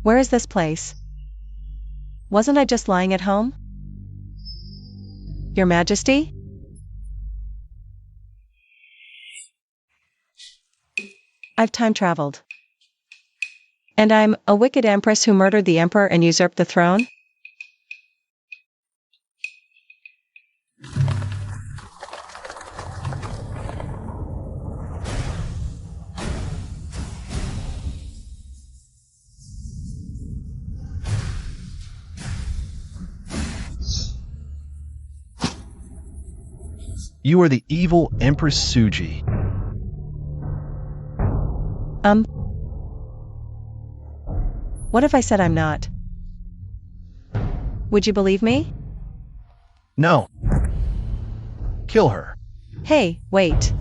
Where is this place? Wasn't I just lying at home? Your Majesty? I've time traveled. And I'm a wicked empress who murdered the emperor and usurped the throne? You are the evil Empress Suji. What if I said I'm not? Would you believe me? No. Kill her. Hey, wait.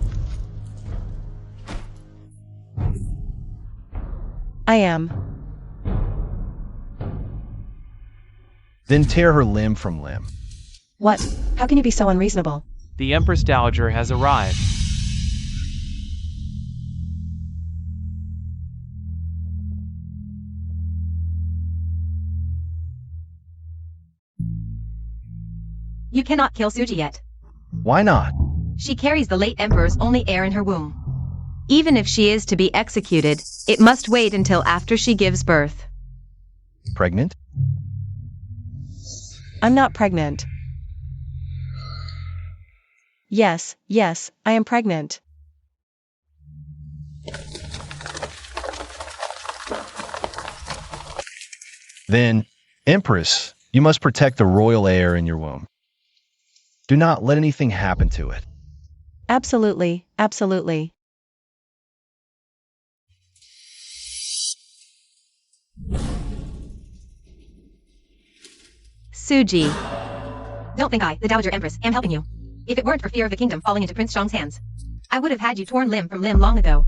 I am. Then tear her limb from limb. What? How can you be so unreasonable? The Empress Dowager has arrived. You cannot kill Suji yet. Why not? She carries the late emperor's only heir in her womb. Even if she is to be executed, it must wait until after she gives birth. Pregnant? I'm not pregnant. Yes, I am pregnant. Then, Empress, you must protect the royal heir in your womb. Do not let anything happen to it. Absolutely, absolutely. Suji. Don't think I, the Dowager Empress, am helping you. If it weren't for fear of the kingdom falling into Prince Xiang's hands, I would have had you torn limb from limb long ago.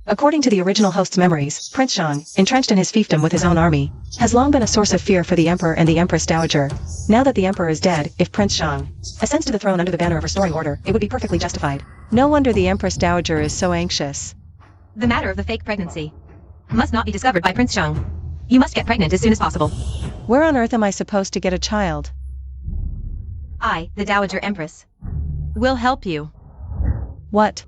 According to the original host's memories, Prince Xiang, entrenched in his fiefdom with his own army, has long been a source of fear for the emperor and the empress dowager. Now that the emperor is dead, if Prince Xiang ascends to the throne under the banner of restoring order, it would be perfectly justified. No wonder the empress dowager is so anxious. The matter of the fake pregnancy must not be discovered by Prince Xiang. You must get pregnant as soon as possible. Where on earth am I supposed to get a child? I, the Dowager Empress, will help you. What?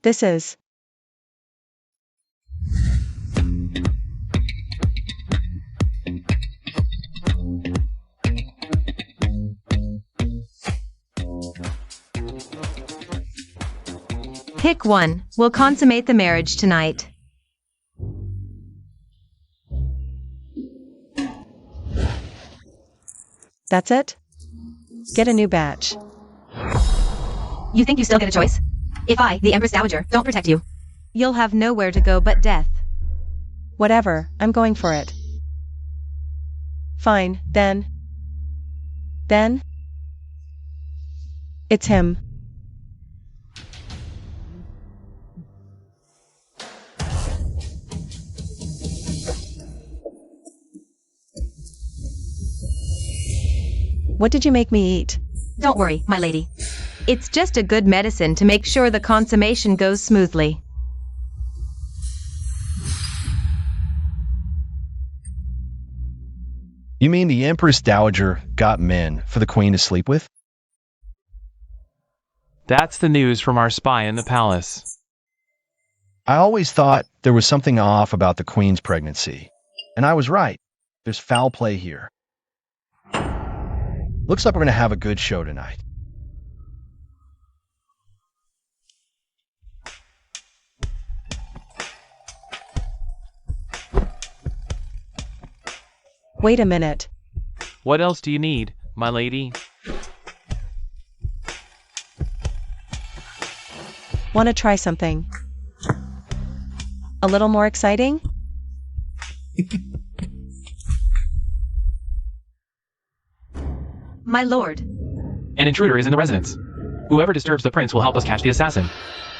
This is... Pick one. We'll consummate the marriage tonight. That's it? Get a new batch. You think you still get a choice? If I, the Empress Dowager, don't protect you, you'll have nowhere to go but death. Whatever, I'm going for it. Fine, then. It's him. What did you make me eat? Don't worry, my lady. It's just a good medicine to make sure the consummation goes smoothly. You mean the Empress Dowager got men for the Queen to sleep with? That's the news from our spy in the palace. I always thought there was something off about the Queen's pregnancy. And I was right. There's foul play here. Looks like we're going to have a good show tonight. Wait a minute. What else do you need, my lady? Want to try something? A little more exciting? My lord. An intruder is in the residence. Whoever disturbs the prince will help us catch the assassin.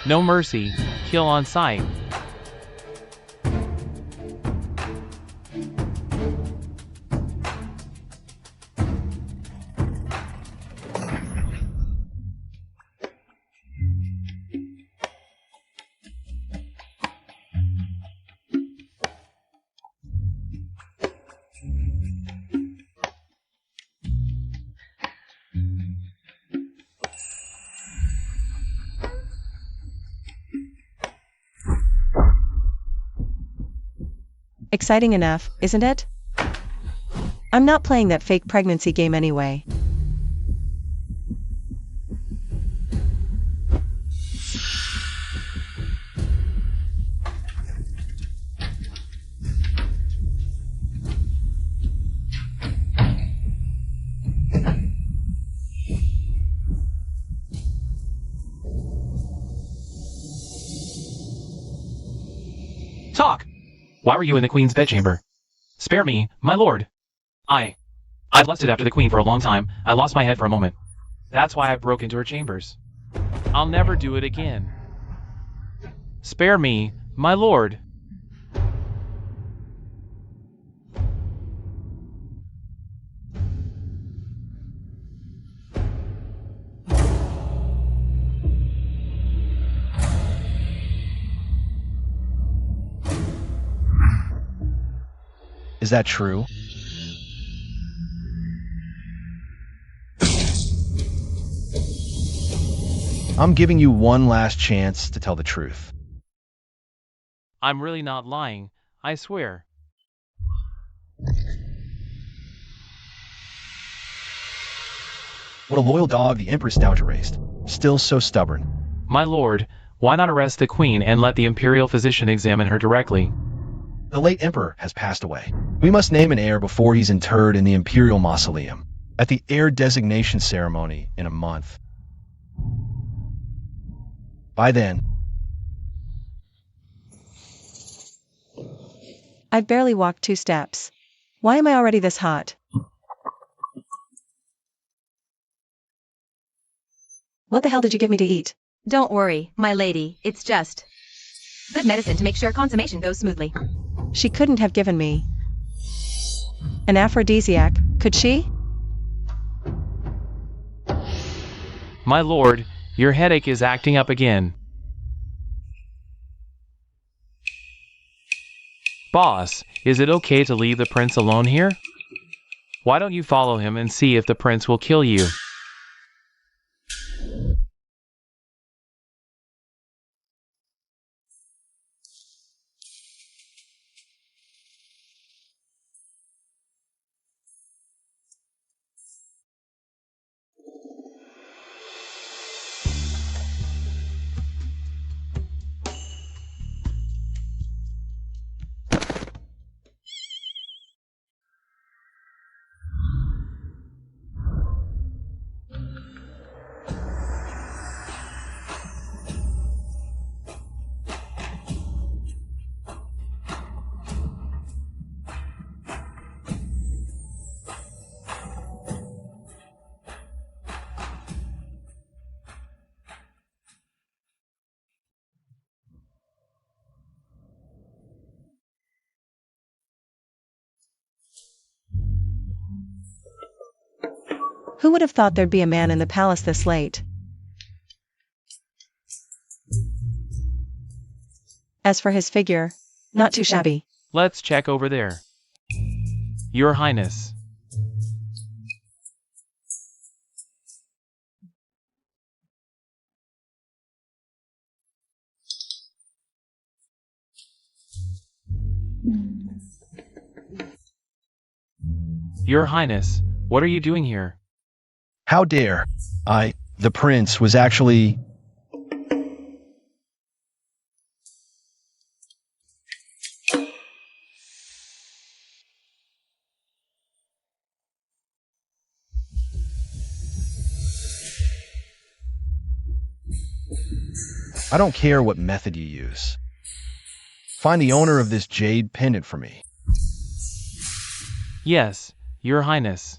No mercy. Kill on sight. exciting enough, isn't it? I'm not playing that fake pregnancy game anyway. Talk! Why were you in the queen's bedchamber? Spare me, my lord. I've lusted after the queen for a long time. I lost my head for a moment. That's why I broke into her chambers. I'll never do it again. Spare me, my lord. Is that true? I'm giving you one last chance to tell the truth. I'm really not lying, I swear. What a loyal dog the Empress Dowager raised. Still so stubborn. My lord, why not arrest the queen and let the imperial physician examine her directly? The late Emperor has passed away. We must name an heir before he's interred in the Imperial Mausoleum, at the heir designation ceremony in a month. By then, I've barely walked 2 steps. Why am I already this hot? What the hell did you give me to eat? Don't worry, my lady, it's just good medicine to make sure consummation goes smoothly. She couldn't have given me an aphrodisiac, could she? My lord, your headache is acting up again. Boss, is it okay to leave the prince alone here? Why don't you follow him and see if the prince will kill you? Who would have thought there'd be a man in the palace this late? As for his figure, not too shabby. Let's check over there. Your Highness. Your Highness, what are you doing here? how dare the prince was actually... I don't care what method you use. Find the owner of this jade pendant for me. Yes, Your Highness.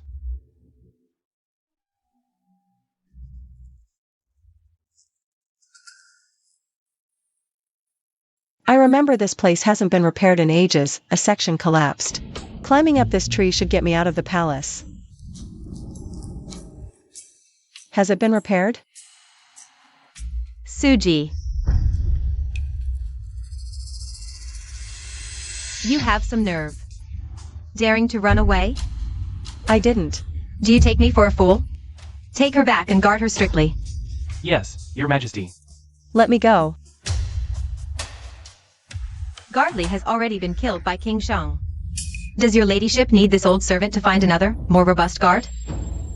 I remember this place hasn't been repaired in ages. A section collapsed. Climbing up this tree should get me out of the palace. Has it been repaired? Suji. You have some nerve. Daring to run away? I didn't. Do you take me for a fool? Take her back and guard her strictly. Yes, Your Majesty. Let me go. Gardley has already been killed by King Shang. Does your ladyship need this old servant to find another, more robust guard?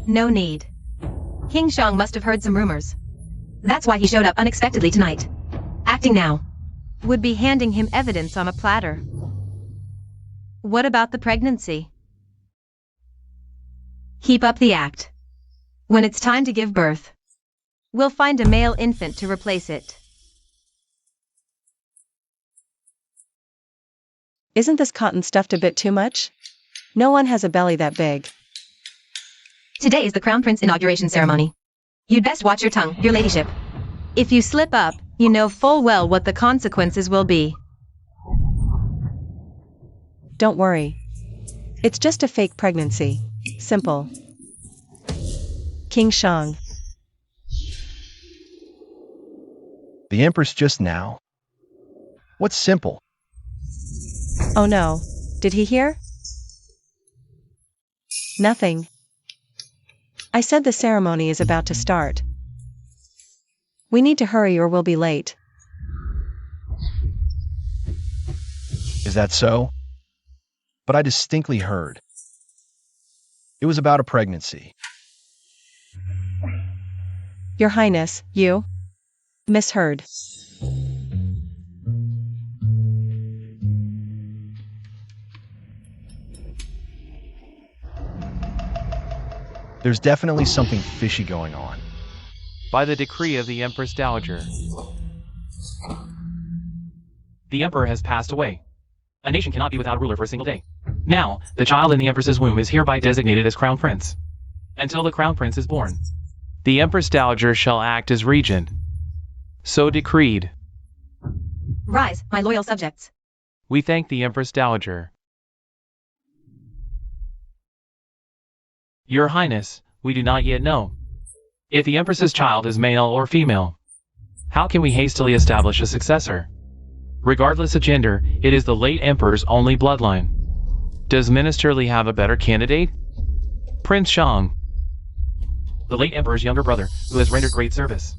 No need. King Shang must have heard some rumors. That's why he showed up unexpectedly tonight. Acting now would be handing him evidence on a platter. What about the pregnancy? Keep up the act. When it's time to give birth, we'll find a male infant to replace it. Isn't this cotton stuffed a bit too much? No one has a belly that big. Today is the Crown Prince inauguration ceremony. You'd best watch your tongue, your ladyship. If you slip up, you know full well what the consequences will be. Don't worry. It's just a fake pregnancy. Simple. King Shang. The Empress just now? What's simple? Oh no. Did he hear? Nothing. I said the ceremony is about to start. We need to hurry or we'll be late. Is that so? But I distinctly heard. It was about a pregnancy. Your Highness, you misheard. There's definitely something fishy going on. By the decree of the Empress Dowager, the Emperor has passed away. A nation cannot be without a ruler for a single day. Now, the child in the Empress's womb is hereby designated as Crown Prince. Until the Crown Prince is born, the Empress Dowager shall act as regent. So decreed. Rise, my loyal subjects. We thank the Empress Dowager. Your Highness, we do not yet know if the Empress's child is male or female. How can we hastily establish a successor? Regardless of gender, it is the late Emperor's only bloodline. Does Minister Li have a better candidate? Prince Shang, the late Emperor's younger brother, who has rendered great service.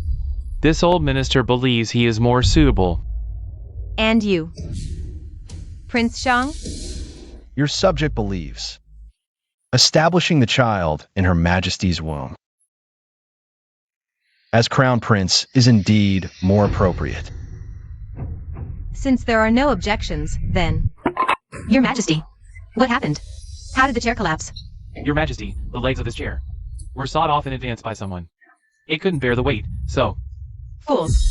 This old minister believes he is more suitable. And you, Prince Shang? Your subject believes establishing the child in Her Majesty's womb as Crown Prince is indeed more appropriate. Since there are no objections, then... Your Majesty, what happened? How did the chair collapse? Your Majesty, the legs of this chair were sawed off in advance by someone. It couldn't bear the weight, so... Fools!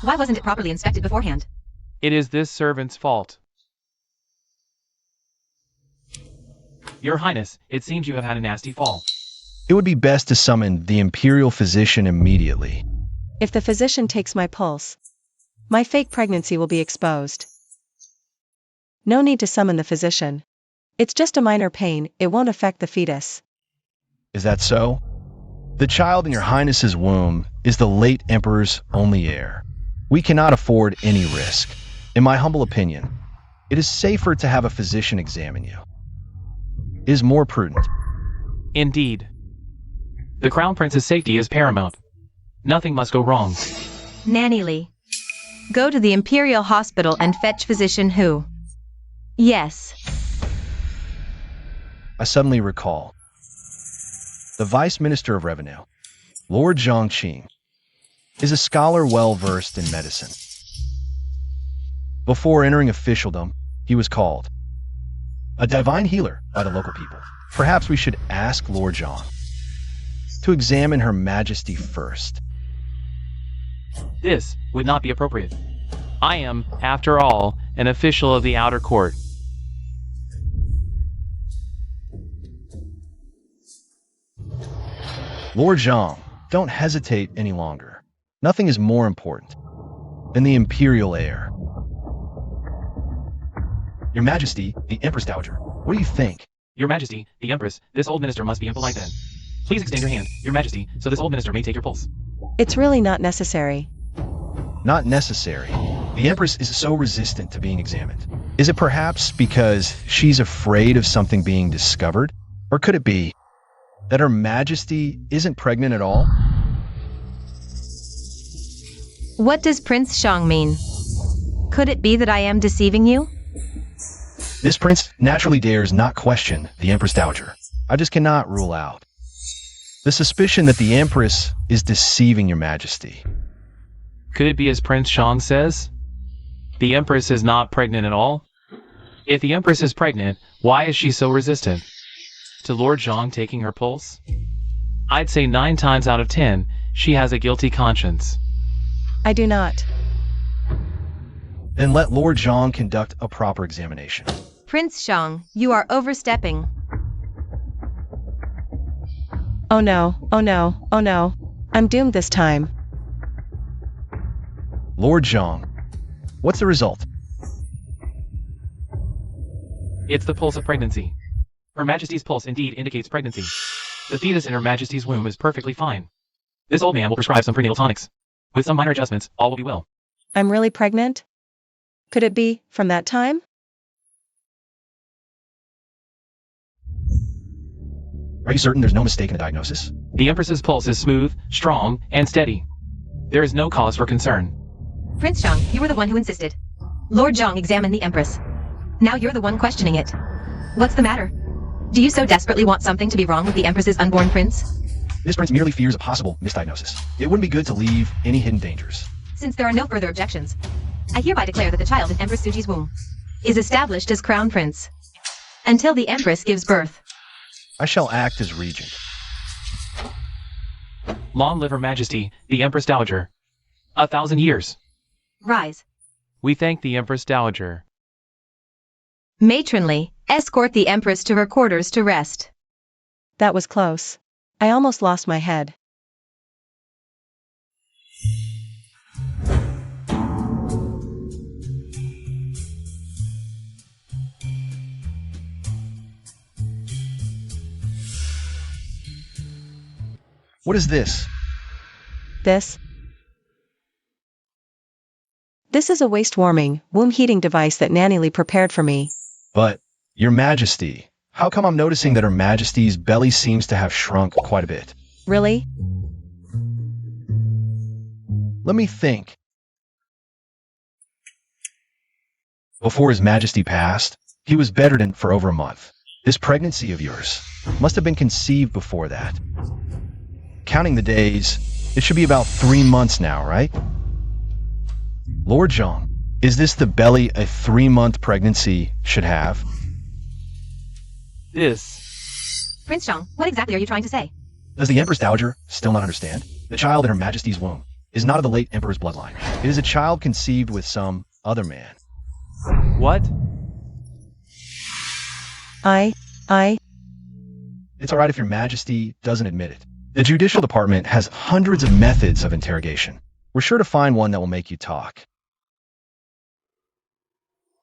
Why wasn't it properly inspected beforehand? It is this servant's fault. Your Highness, it seems you have had a nasty fall. It would be best to summon the Imperial Physician immediately. If the physician takes my pulse, my fake pregnancy will be exposed. No need to summon the physician. It's just a minor pain, it won't affect the fetus. Is that so? The child in Your Highness's womb is the late Emperor's only heir. We cannot afford any risk. In my humble opinion, it is safer to have a physician examine you. It is more prudent. Indeed. The Crown Prince's safety is paramount. Nothing must go wrong. Nanny Lee, go to the Imperial Hospital and fetch physician who? Yes. I suddenly recall. The Vice Minister of Revenue, Lord Zhongqing, is a scholar well versed in medicine. Before entering officialdom, he was called a divine healer by the local people. Perhaps we should ask Lord Zhong to examine Her Majesty first. This would not be appropriate. I am, after all, an official of the outer court. Lord Zhong, don't hesitate any longer. Nothing is more important than the imperial heir. Your Majesty, the Empress Dowager, what do you think? Your Majesty, the Empress, this old minister must be impolite then. Please extend your hand, Your Majesty, so this old minister may take your pulse. It's really not necessary. Not necessary. The Empress is so resistant to being examined. Is it perhaps because she's afraid of something being discovered? Or could it be that Her Majesty isn't pregnant at all? What does Prince Shang mean? Could it be that I am deceiving you? This prince naturally dares not question the Empress Dowager. I just cannot rule out the suspicion that the Empress is deceiving your majesty. Could it be as Prince Shang says? The Empress is not pregnant at all? If the Empress is pregnant, why is she so resistant to Lord Zhang taking her pulse? I'd say 9 times out of 10, she has a guilty conscience. I do not. Then let Lord Zhang conduct a proper examination. Prince Shang, you are overstepping. Oh no, oh no, oh no. I'm doomed this time. Lord Zhang, what's the result? It's the pulse of pregnancy. Her Majesty's pulse indeed indicates pregnancy. The fetus in Her Majesty's womb is perfectly fine. This old man will prescribe some prenatal tonics. With some minor adjustments, all will be well. I'm really pregnant? Could it be from that time? Are you certain there's no mistake in the diagnosis? The Empress's pulse is smooth, strong, and steady. There is no cause for concern. Prince Shang, you were the one who insisted. Lord Zhang examined the Empress. Now you're the one questioning it. What's the matter? Do you so desperately want something to be wrong with the Empress's unborn prince? This prince merely fears a possible misdiagnosis. It wouldn't be good to leave any hidden dangers. Since there are no further objections, I hereby declare that the child in Empress Suji's womb is established as crown prince until the Empress gives birth. I shall act as regent. Long live Her Majesty, the Empress Dowager. 1,000 years. Rise. We thank the Empress Dowager. Matronly, escort the Empress to her quarters to rest. That was close. I almost lost my head. What is this? This is a waist-warming, womb-heating device that Nanny Lee prepared for me. But, Your Majesty, how come I'm noticing that Her Majesty's belly seems to have shrunk quite a bit? Really? Let me think. Before His Majesty passed, he was bedridden for over a month. This pregnancy of yours must have been conceived before that. Counting the days, it should be about 3 months now, right? Lord Zhang, is this the belly a 3-month pregnancy should have? Prince Shang, what exactly are you trying to say? Does the Empress Dowager still not understand? The child in Her Majesty's womb is not of the late Emperor's bloodline. It is a child conceived with some other man. What? It's alright if Your Majesty doesn't admit it. The Judicial Department has hundreds of methods of interrogation. We're sure to find one that will make you talk.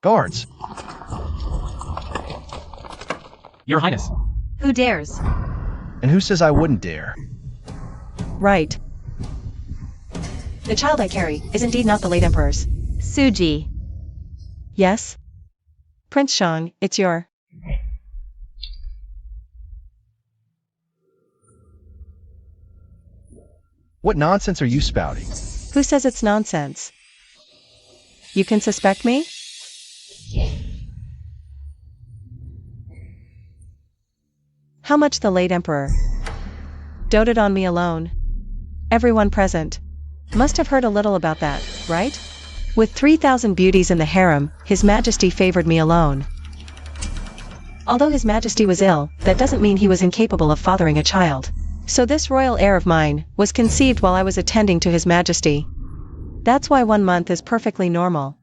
Guards! Your Highness. Who dares? And who says I wouldn't dare? Right. The child I carry is indeed not the late Emperor's. Suji. Yes? Prince Shang, it's your... What nonsense are you spouting? Who says it's nonsense? You can suspect me? How much the late Emperor doted on me alone. Everyone present must have heard a little about that, right? With 3,000 beauties in the harem, His Majesty favored me alone. Although His Majesty was ill, that doesn't mean he was incapable of fathering a child. So this royal heir of mine was conceived while I was attending to His Majesty. That's why 1 month is perfectly normal.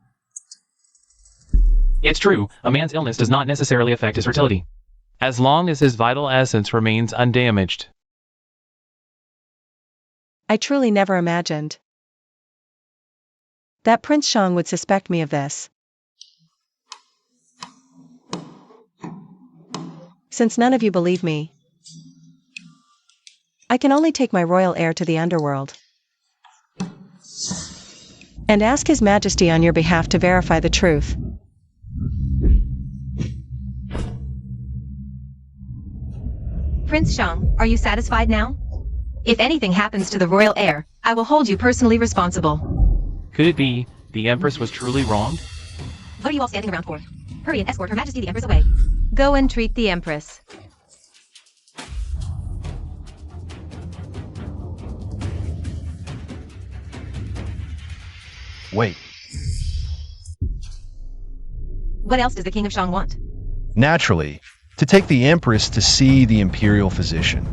It's true, a man's illness does not necessarily affect his fertility, as long as his vital essence remains undamaged. I truly never imagined that Prince Shang would suspect me of this. Since none of you believe me, I can only take my royal heir to the underworld and ask His Majesty on your behalf to verify the truth. Prince Shang, are you satisfied now? If anything happens to the royal heir, I will hold you personally responsible. Could it be the Empress was truly wronged? What are you all standing around for? Hurry and escort Her Majesty the Empress away. Go and treat the Empress. Wait. What else does the King of Shang want? Naturally, to take the Empress to see the imperial physician.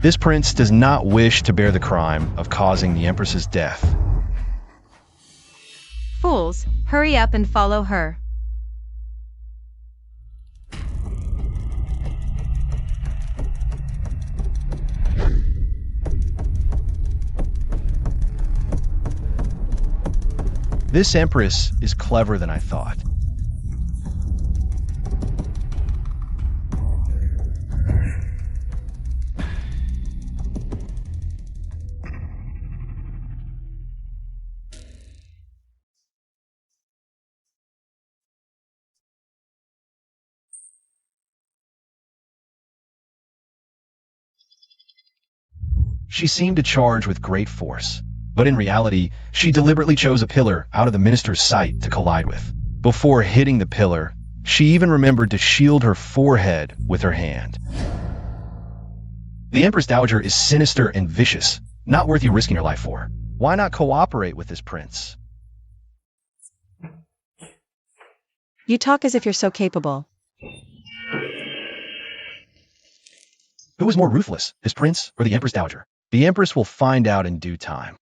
This prince does not wish to bear the crime of causing the Empress's death. Fools, hurry up and follow her. This Empress is clever than I thought. She seemed to charge with great force, but in reality, she deliberately chose a pillar out of the minister's sight to collide with. Before hitting the pillar, she even remembered to shield her forehead with her hand. The Empress Dowager is sinister and vicious, not worth you risking your life for. Why not cooperate with this prince? You talk as if you're so capable. Who was more ruthless, this prince or the Empress Dowager? The Empress will find out in due time.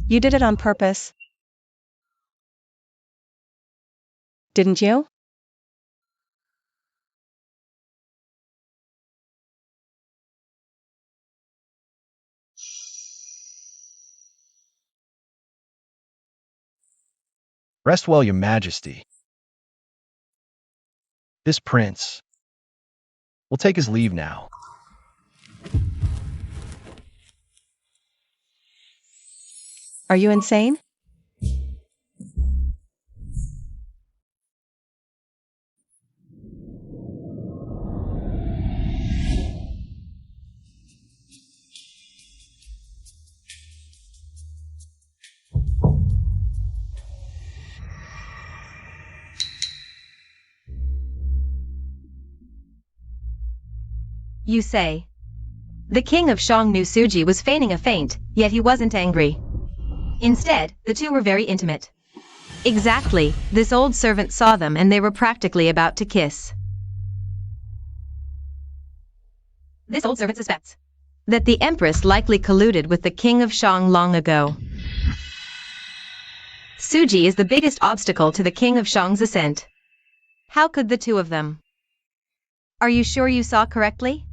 You did it on purpose, didn't you? Rest well, your majesty. This prince will take his leave now. Are you insane? You say. The King of Shang knew Suji was feigning a faint, yet he wasn't angry. Instead, the two were very intimate. Exactly, this old servant saw them and they were practically about to kiss. This old servant suspects that the Empress likely colluded with the King of Shang long ago. Suji is the biggest obstacle to the King of Shang's ascent. How could the two of them? Are you sure you saw correctly?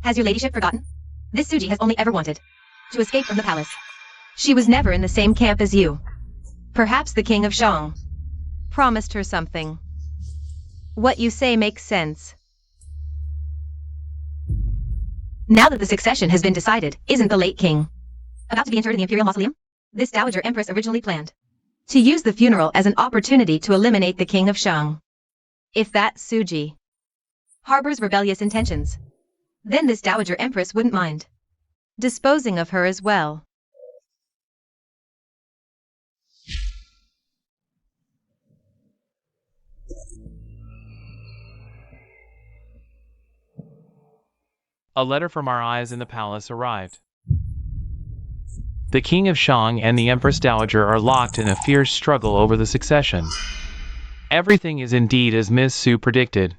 Has your ladyship forgotten? This Suji has only ever wanted to escape from the palace. She was never in the same camp as you. Perhaps the King of Shang promised her something. What you say makes sense. Now that the succession has been decided, isn't the late king about to be interred in the imperial mausoleum? This Dowager Empress originally planned to use the funeral as an opportunity to eliminate the King of Shang. If that Suji harbors rebellious intentions, then this Dowager Empress wouldn't mind disposing of her as well. A letter from our eyes in the palace arrived. The King of Shang and the Empress Dowager are locked in a fierce struggle over the succession. Everything is indeed as Miss Su predicted.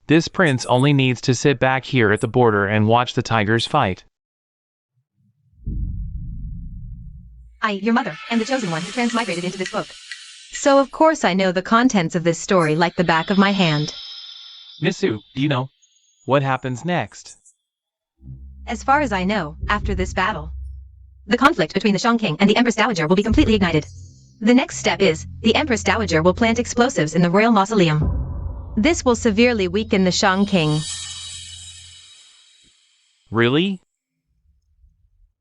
This prince only needs to sit back here at the border and watch the tigers fight. I, your mother, am the chosen one who transmigrated into this book. So of course I know the contents of this story like the back of my hand. Miss Su, do you know what happens next? As far as I know, after this battle, the conflict between the Shang King and the Empress Dowager will be completely ignited. The next step is, the Empress Dowager will plant explosives in the royal mausoleum. This will severely weaken the Shang King. Really?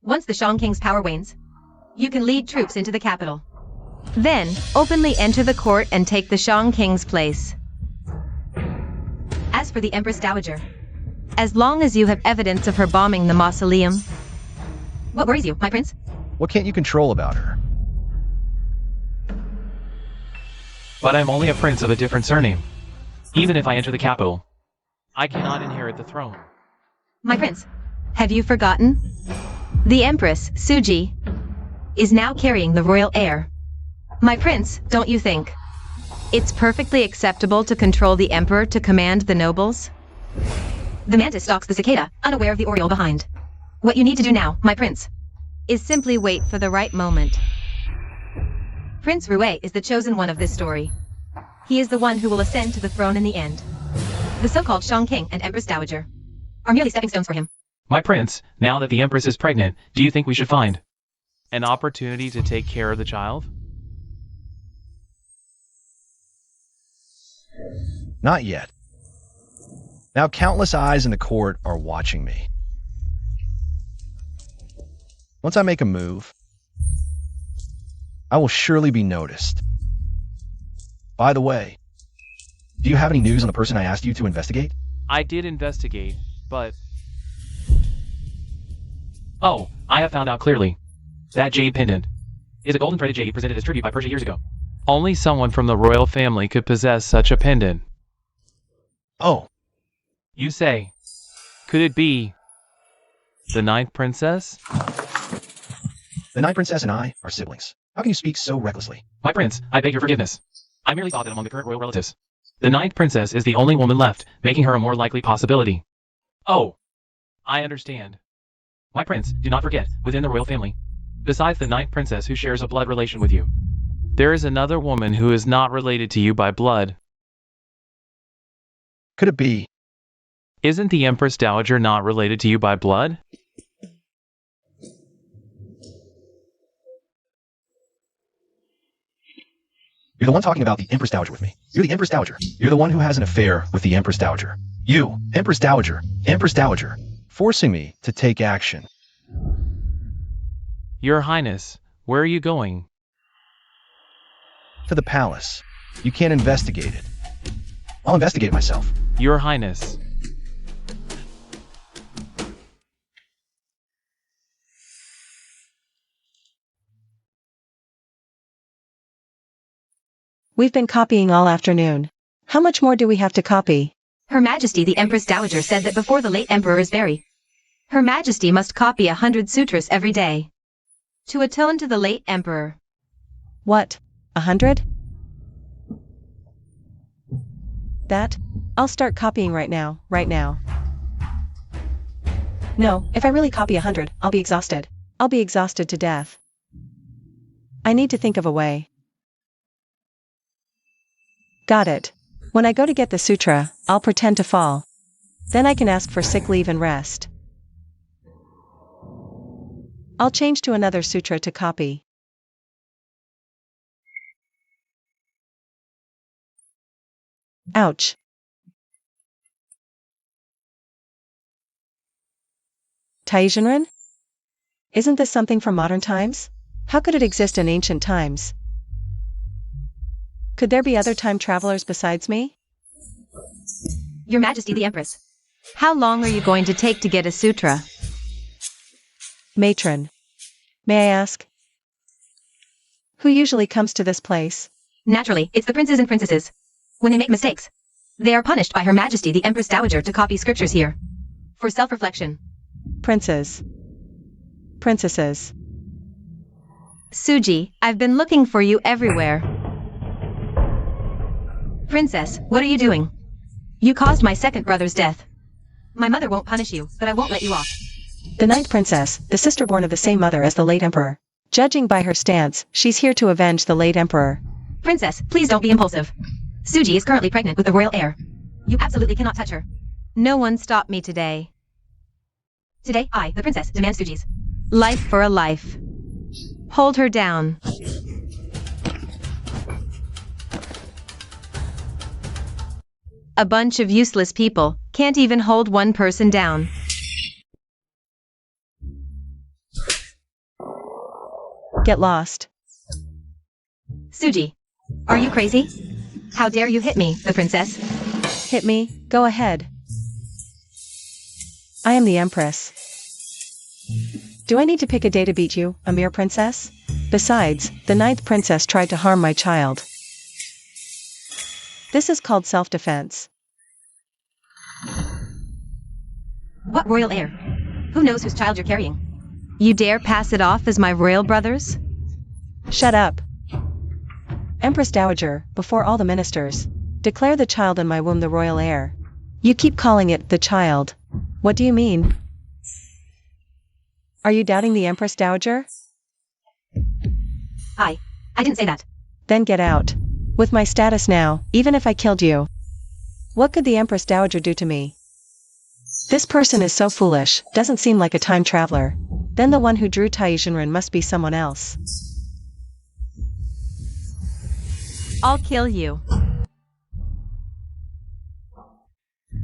Once the Shang King's power wanes, you can lead troops into the capital. Then, openly enter the court and take the Shang King's place. As for the Empress Dowager, as long as you have evidence of her bombing the mausoleum... What worries you, my prince? What can't you control about her? But I'm only a prince of a different surname. Even if I enter the capital, I cannot inherit the throne. My prince, have you forgotten? The Empress, Suji, is now carrying the royal heir. My prince, don't you think it's perfectly acceptable to control the emperor to command the nobles? The mantis stalks the cicada, unaware of the oriole behind. What you need to do now, my prince, is simply wait for the right moment. Prince Rue is the chosen one of this story. He is the one who will ascend to the throne in the end. The so-called Shang King and Empress Dowager are merely stepping stones for him. My prince, now that the Empress is pregnant, do you think we should find an opportunity to take care of the child? Not yet. Now countless eyes in the court are watching me. Once I make a move, I will surely be noticed. By the way, do you have any news on the person I asked you to investigate? I did investigate, but... Oh, I have found out clearly. That jade pendant is a golden threaded jade presented as tribute by Persia years ago. Only someone from the royal family could possess such a pendant. Oh. You say, could it be the ninth princess? The Ninth Princess and I are siblings. How can you speak so recklessly? My prince, I beg your forgiveness. I merely thought that among the current royal relatives, the ninth princess is the only woman left, making her a more likely possibility. Oh, I understand. My prince, do not forget, within the royal family, besides the ninth princess who shares a blood relation with you, there is another woman who is not related to you by blood. Could it be? Isn't the Empress Dowager not related to you by blood? You're the one talking about the Empress Dowager with me. You're the Empress Dowager. You're the one who has an affair with the Empress Dowager. You, Empress Dowager, forcing me to take action. Your Highness, where are you going? To the palace. You can't investigate it. I'll investigate it myself. Your Highness. We've been copying all afternoon. How much more do we have to copy? Her Majesty the Empress Dowager said that before the late Emperor is buried, Her Majesty must copy 100 sutras every day to atone to the late Emperor. What? 100? That? I'll start copying right now. No, if I really copy 100, I'll be exhausted. I'll be exhausted to death. I need to think of a way. Got it. When I go to get the sutra, I'll pretend to fall. Then I can ask for sick leave and rest. I'll change to another sutra to copy. Ouch. Taizhenren? Isn't this something from modern times? How could it exist in ancient times? Could there be other time travelers besides me? Your Majesty the Empress, how long are you going to take to get a sutra? Matron. May I ask? Who usually comes to this place? Naturally, it's the princes and princesses. When they make mistakes, they are punished by Her Majesty the Empress Dowager to copy scriptures here. For self-reflection. Princes. Princesses. Suji, I've been looking for you everywhere. Princess, what are you doing? You caused my second brother's death. My mother won't punish you, but I won't let you off. The ninth princess, the sister born of the same mother as the late emperor. Judging by her stance, she's here to avenge the late emperor. Princess, please don't be impulsive. Suji is currently pregnant with the royal heir. You absolutely cannot touch her. No one stopped me today. Today, I, the princess, demand Suji's life for a life. Hold her down. A bunch of useless people can't even hold one person down. Get lost. Suji, are you crazy? How dare you hit me, the princess? Hit me? Go ahead. I am the Empress. Do I need to pick a day to beat you, a mere princess? Besides, the 9th princess tried to harm my child. This is called self-defense. What royal heir? Who knows whose child you're carrying? You dare pass it off as my royal brother's? Shut up. Empress Dowager, before all the ministers, declare the child in my womb the royal heir. You keep calling it the child. What do you mean? Are you doubting the Empress Dowager? I didn't say that. Then get out. With my status now, even if I killed you, what could the Empress Dowager do to me? This person is so foolish, doesn't seem like a time traveler. Then the one who drew Taishinran must be someone else. I'll kill you.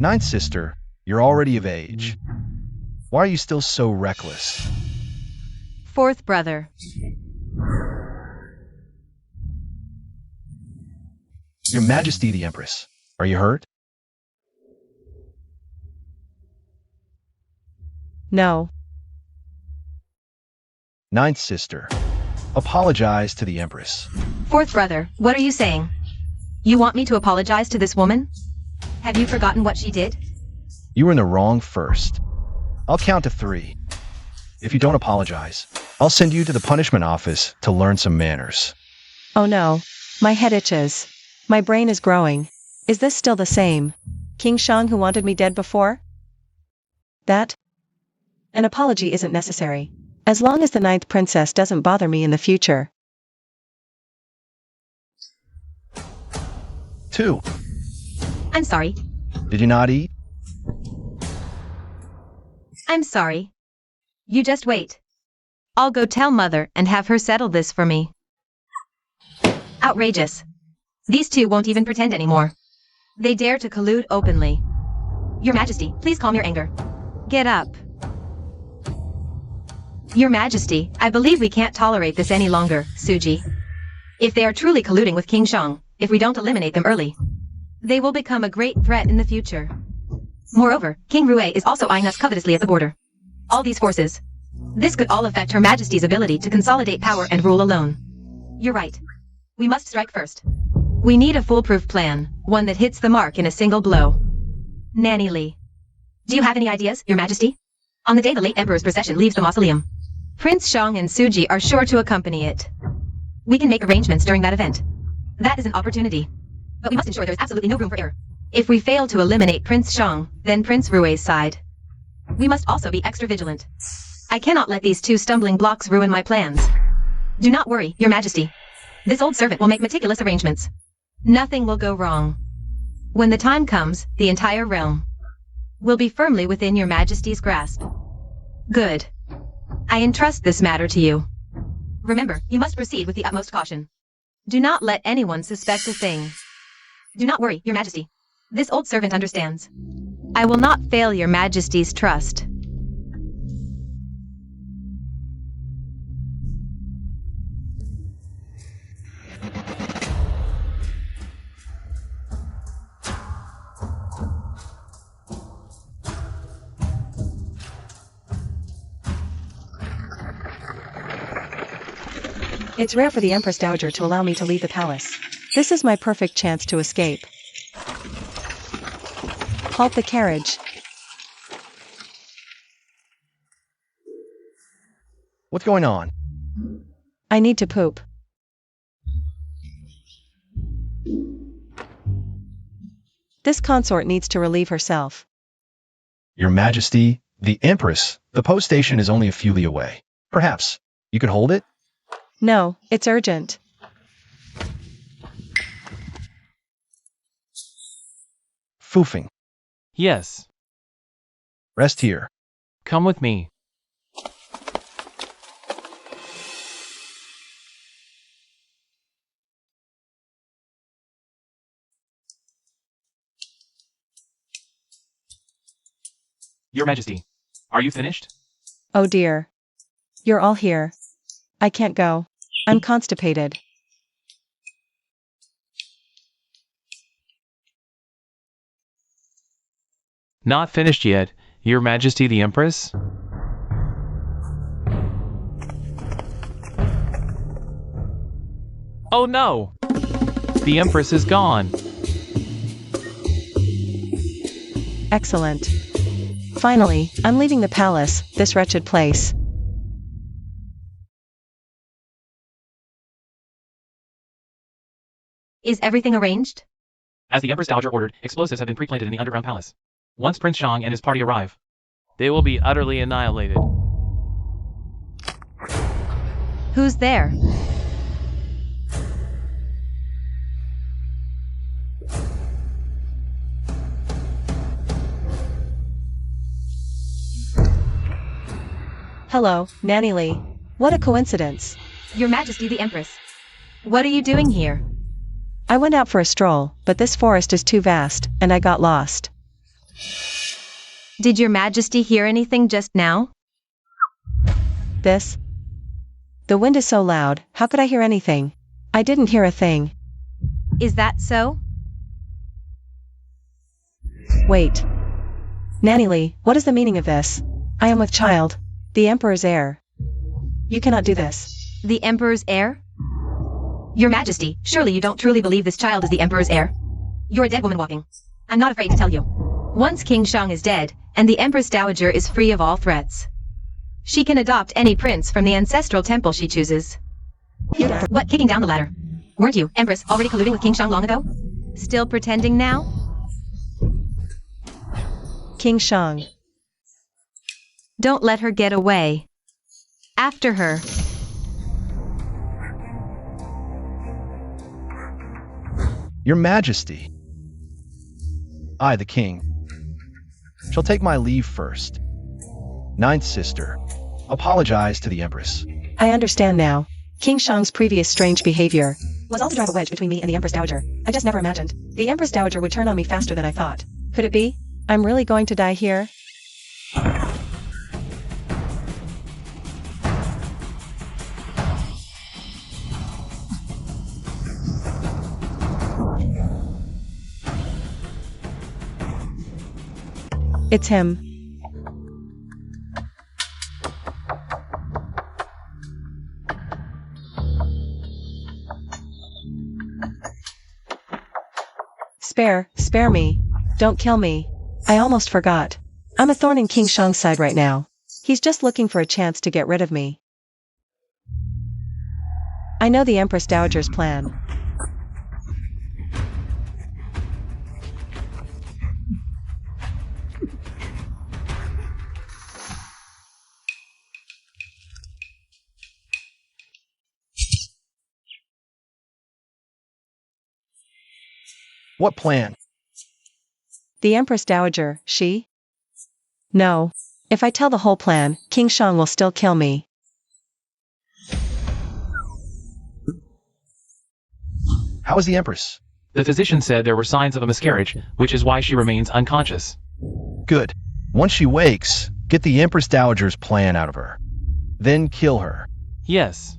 9th sister, you're already of age. Why are you still so reckless? 4th brother. Your Majesty the Empress, are you hurt? No. 9th sister, apologize to the Empress. 4th brother, what are you saying? You want me to apologize to this woman? Have you forgotten what she did? You were in the wrong first. I'll count to 3. If you don't apologize, I'll send you to the punishment office to learn some manners. Oh no. My head itches. My brain is growing. Is this still the same King Shang who wanted me dead before? That? An apology isn't necessary. As long as the 9th princess doesn't bother me in the future. 2. I'm sorry. Did you not eat? I'm sorry. You just wait. I'll go tell Mother and have her settle this for me. Outrageous. These two won't even pretend anymore. They dare to collude openly. Your Majesty, please calm your anger. Get up. Your Majesty, I believe we can't tolerate this any longer, Suji. If they are truly colluding with King Shang, if we don't eliminate them early, they will become a great threat in the future. Moreover, King Rui is also eyeing us covetously at the border. All these forces. This could all affect Her Majesty's ability to consolidate power and rule alone. You're right. We must strike first. We need a foolproof plan, one that hits the mark in a single blow. Nanny Lee. Do you have any ideas, Your Majesty? On the day the late Emperor's procession leaves the mausoleum, Prince Shang and Suji are sure to accompany it. We can make arrangements during that event. That is an opportunity. But we must ensure there's absolutely no room for error. If we fail to eliminate Prince Shang, then Prince Rui's side. We must also be extra vigilant. I cannot let these two stumbling blocks ruin my plans. Do not worry, Your Majesty. This old servant will make meticulous arrangements. Nothing will go wrong. When the time comes, the entire realm will be firmly within Your Majesty's grasp. Good. I entrust this matter to you. Remember, you must proceed with the utmost caution. Do not let anyone suspect a thing. Do not worry, Your Majesty. This old servant understands. I will not fail Your Majesty's trust. It's rare for the Empress Dowager to allow me to leave the palace. This is my perfect chance to escape. Halt the carriage. What's going on? I need to poop. This consort needs to relieve herself. Your Majesty, the Empress, the post station is only a few li away. Perhaps you could hold it? No, it's urgent. Foofing. Yes. Rest here. Come with me. Your Majesty, are you finished? Oh dear. You're all here. I can't go. I'm constipated. Not finished yet, Your Majesty the Empress? Oh no! The Empress is gone. Excellent. Finally, I'm leaving the palace, this wretched place. Is everything arranged? As the Empress Dowager ordered, explosives have been pre-planted in the underground palace. Once Prince Xiang and his party arrive, they will be utterly annihilated. Who's there? Hello, Nanny Lee. What a coincidence. Your Majesty the Empress. What are you doing here? I went out for a stroll, but this forest is too vast, and I got lost. Did Your Majesty hear anything just now? This? The wind is so loud, how could I hear anything? I didn't hear a thing. Is that so? Wait. Nanny Lee, what is the meaning of this? I am with child. The Emperor's heir. You cannot do this. The Emperor's heir? Your Majesty, surely you don't truly believe this child is the Emperor's heir? You're a dead woman walking. I'm not afraid to tell you. Once King Xiang is dead, and the Empress Dowager is free of all threats, she can adopt any prince from the ancestral temple she chooses. What, kicking down the ladder? Weren't you, Empress, already colluding with King Xiang long ago? Still pretending now? King Xiang. Don't let her get away. After her. Your Majesty. I, the king, shall take my leave first. Ninth sister, apologize to the Empress. I understand now. King Xiang's previous strange behavior was all to drive a wedge between me and the Empress Dowager. I just never imagined the Empress Dowager would turn on me faster than I thought. Could it be? I'm really going to die here? It's him. Spare me. Don't kill me. I almost forgot. I'm a thorn in King Xiang's side right now. He's just looking for a chance to get rid of me. I know the Empress Dowager's plan. What plan? The Empress Dowager, she? No. If I tell the whole plan, King Xiang will still kill me. How is the Empress? The physician said there were signs of a miscarriage, which is why she remains unconscious. Good. Once she wakes, get the Empress Dowager's plan out of her. Then kill her. Yes.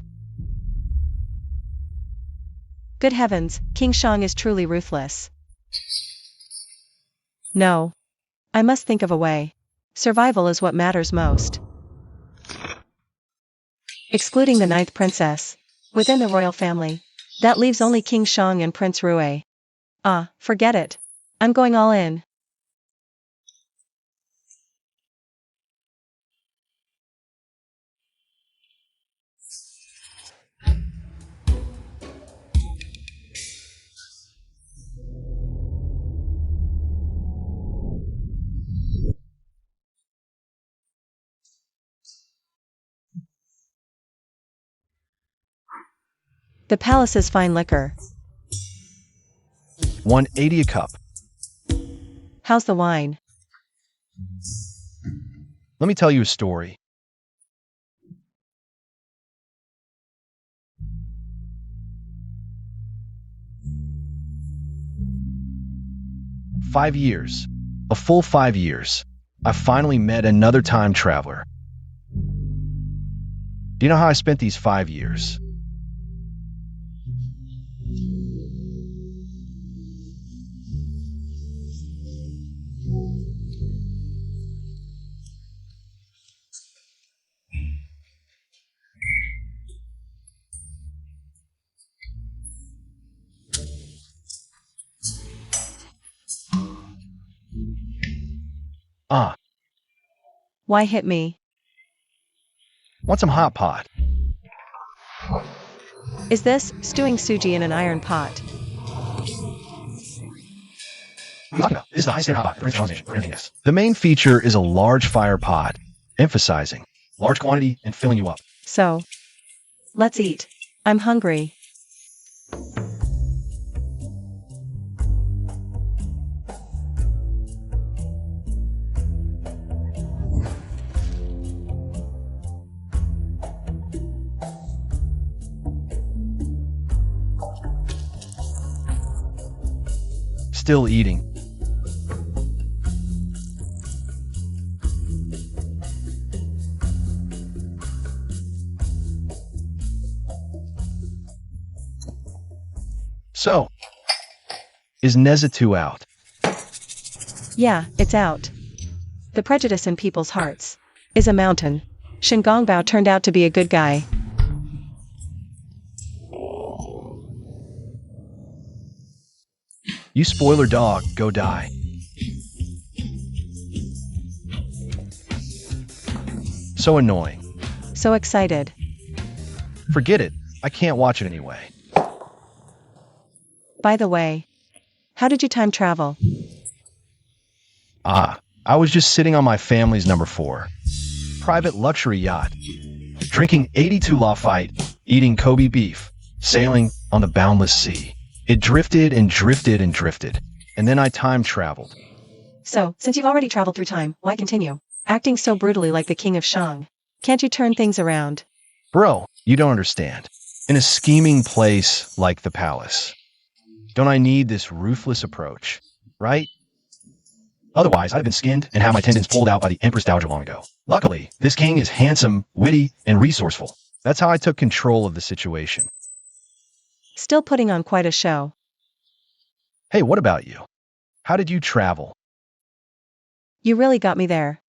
Good heavens, King Xiang is truly ruthless. No. I must think of a way. Survival is what matters most. Excluding the 9th princess. Within the royal family. That leaves only King Xiang and Prince Rui. Forget it. I'm going all in. The palace's fine liquor. 180 a cup. How's the wine? Let me tell you a story. "5 years. A full 5 years. I finally met another time traveler. Do you know how I spent these 5 years? Ah, Why hit me? want some hot pot? Is this stewing suji in an iron pot? This is the high standard hot pot. The main feature is a large fire pot, emphasizing large quantity and filling you up. So, let's eat. I'm hungry. Still eating. So, is Nezutu out? Yeah, it's out. The prejudice in people's hearts is a mountain. Shingongbao turned out to be a good guy. You spoiler dog, go die. So annoying. So excited. Forget it. I can't watch it anyway. By the way, how did you time travel? I was just sitting on my family's number 4 private luxury yacht, drinking 82 Lafite, eating Kobe beef, sailing on the boundless sea. It drifted and drifted and drifted, and then I time traveled. So, since you've already traveled through time, why continue? Acting so brutally like the king of Shang. Can't you turn things around? Bro, you don't understand. In a scheming place like the palace, don't I need this ruthless approach, right? Otherwise, I'd have been skinned and have my tendons pulled out by the Empress Dowager long ago. Luckily, this king is handsome, witty, and resourceful. That's how I took control of the situation. Still putting on quite a show. Hey, what about you? How did you travel? You really got me there.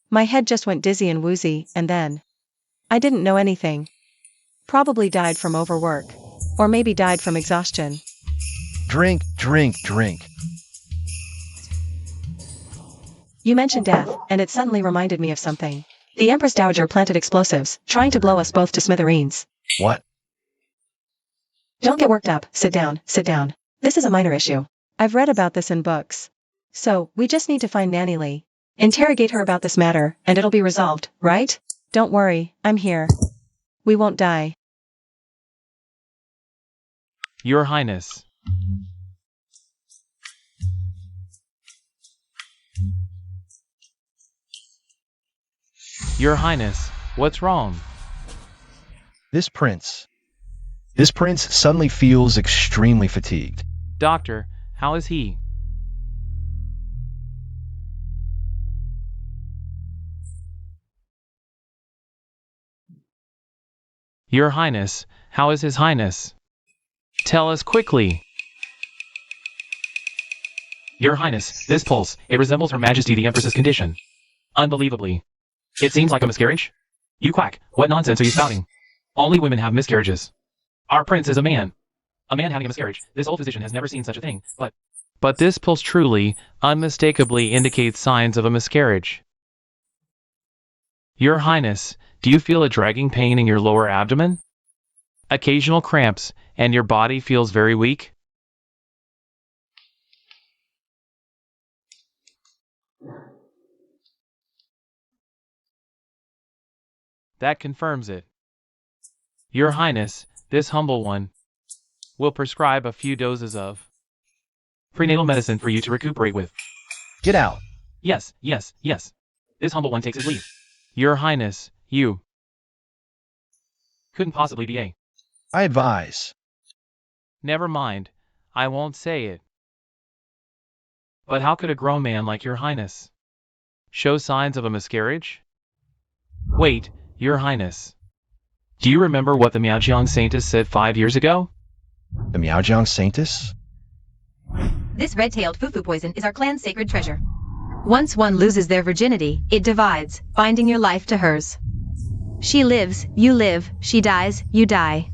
My head just went dizzy and woozy, and then I didn't know anything. Probably died from overwork. Or maybe died from exhaustion. Drink, drink, drink. You mentioned death, and it suddenly reminded me of something. The Empress Dowager planted explosives, trying to blow us both to smithereens. What? Don't get worked up, sit down, sit down. This is a minor issue. I've read about this in books. So, we just need to find Nanny Lee. Interrogate her about this matter, and it'll be resolved, right? Don't worry, I'm here. We won't die. Your Highness. Your Highness, what's wrong? This prince suddenly feels extremely fatigued. Doctor, how is he? Your Highness, how is His Highness? Tell us quickly. Your Highness, this pulse, it resembles Her Majesty the Empress's condition. Unbelievably. It seems like a miscarriage? You quack, what nonsense are you spouting? Only women have miscarriages. Our prince is a man. A man having a miscarriage. This old physician has never seen such a thing, but this pulse truly, unmistakably indicates signs of a miscarriage. Your Highness, do you feel a dragging pain in your lower abdomen? Occasional cramps, and your body feels very weak? That confirms it. Your Highness, this humble one will prescribe a few doses of prenatal medicine for you to recuperate with. Get out. Yes, yes, yes. This humble one takes his leave. Your Highness, you couldn't possibly be a. I advise. Never mind, I won't say it. But how could a grown man like Your Highness show signs of a miscarriage? Wait, Your Highness. Do you remember what the Miaojiang Saintess said 5 years ago? The Miaojiang Saintess? This red-tailed fufu poison is our clan's sacred treasure. Once one loses their virginity, it divides, binding your life to hers. She lives, you live, she dies, you die.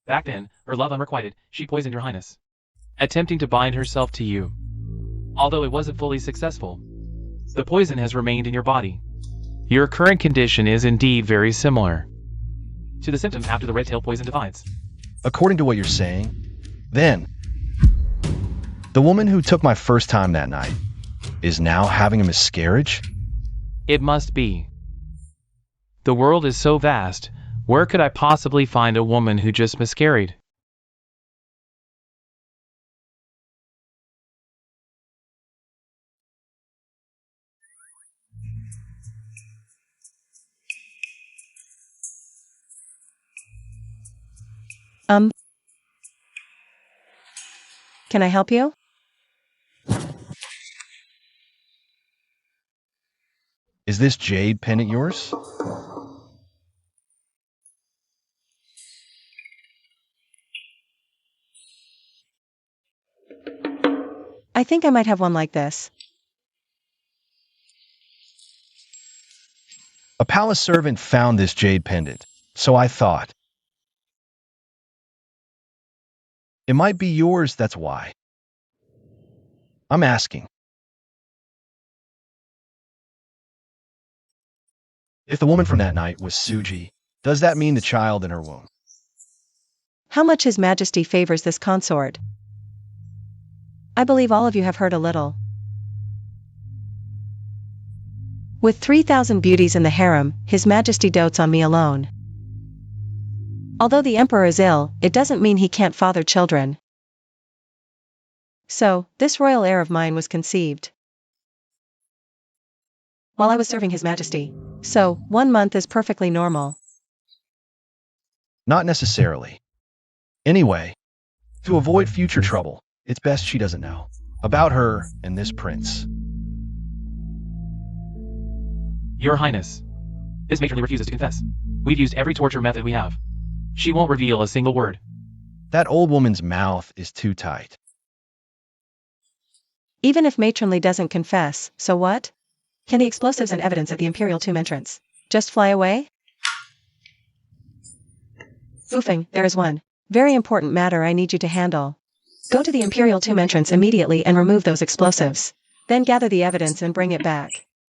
Back then, her love unrequited, she poisoned your highness, attempting to bind herself to you. Although it wasn't fully successful, the poison has remained in your body. Your current condition is indeed very similar to the symptoms after the red-tailed poison divides. According to what you're saying, then, the woman who took my first time that night is now having a miscarriage? It must be. The world is so vast, where could I possibly find a woman who just miscarried? Can I help you? Is this jade pendant yours? I think I might have one like this. A palace servant found this jade pendant, so I thought. It might be yours, that's why. I'm asking. If the woman from that night was Suji, does that mean the child in her womb? How much His Majesty favors this consort? I believe all of you have heard a little. With 3,000 beauties in the harem, His Majesty dotes on me alone. Although the emperor is ill, it doesn't mean he can't father children. So, this royal heir of mine was conceived while I was serving His Majesty. So, 1 month is perfectly normal. Not necessarily. Anyway, to avoid future trouble, it's best she doesn't know about her and this prince. Your Highness. His matronly refuses to confess. We've used every torture method we have. She won't reveal a single word. That old woman's mouth is too tight. Even if matronly doesn't confess, so what? Can the explosives and evidence at the Imperial Tomb entrance just fly away? Foofing, there is one very important matter I need you to handle. Go to the Imperial Tomb entrance immediately and remove those explosives. Then gather the evidence and bring it back.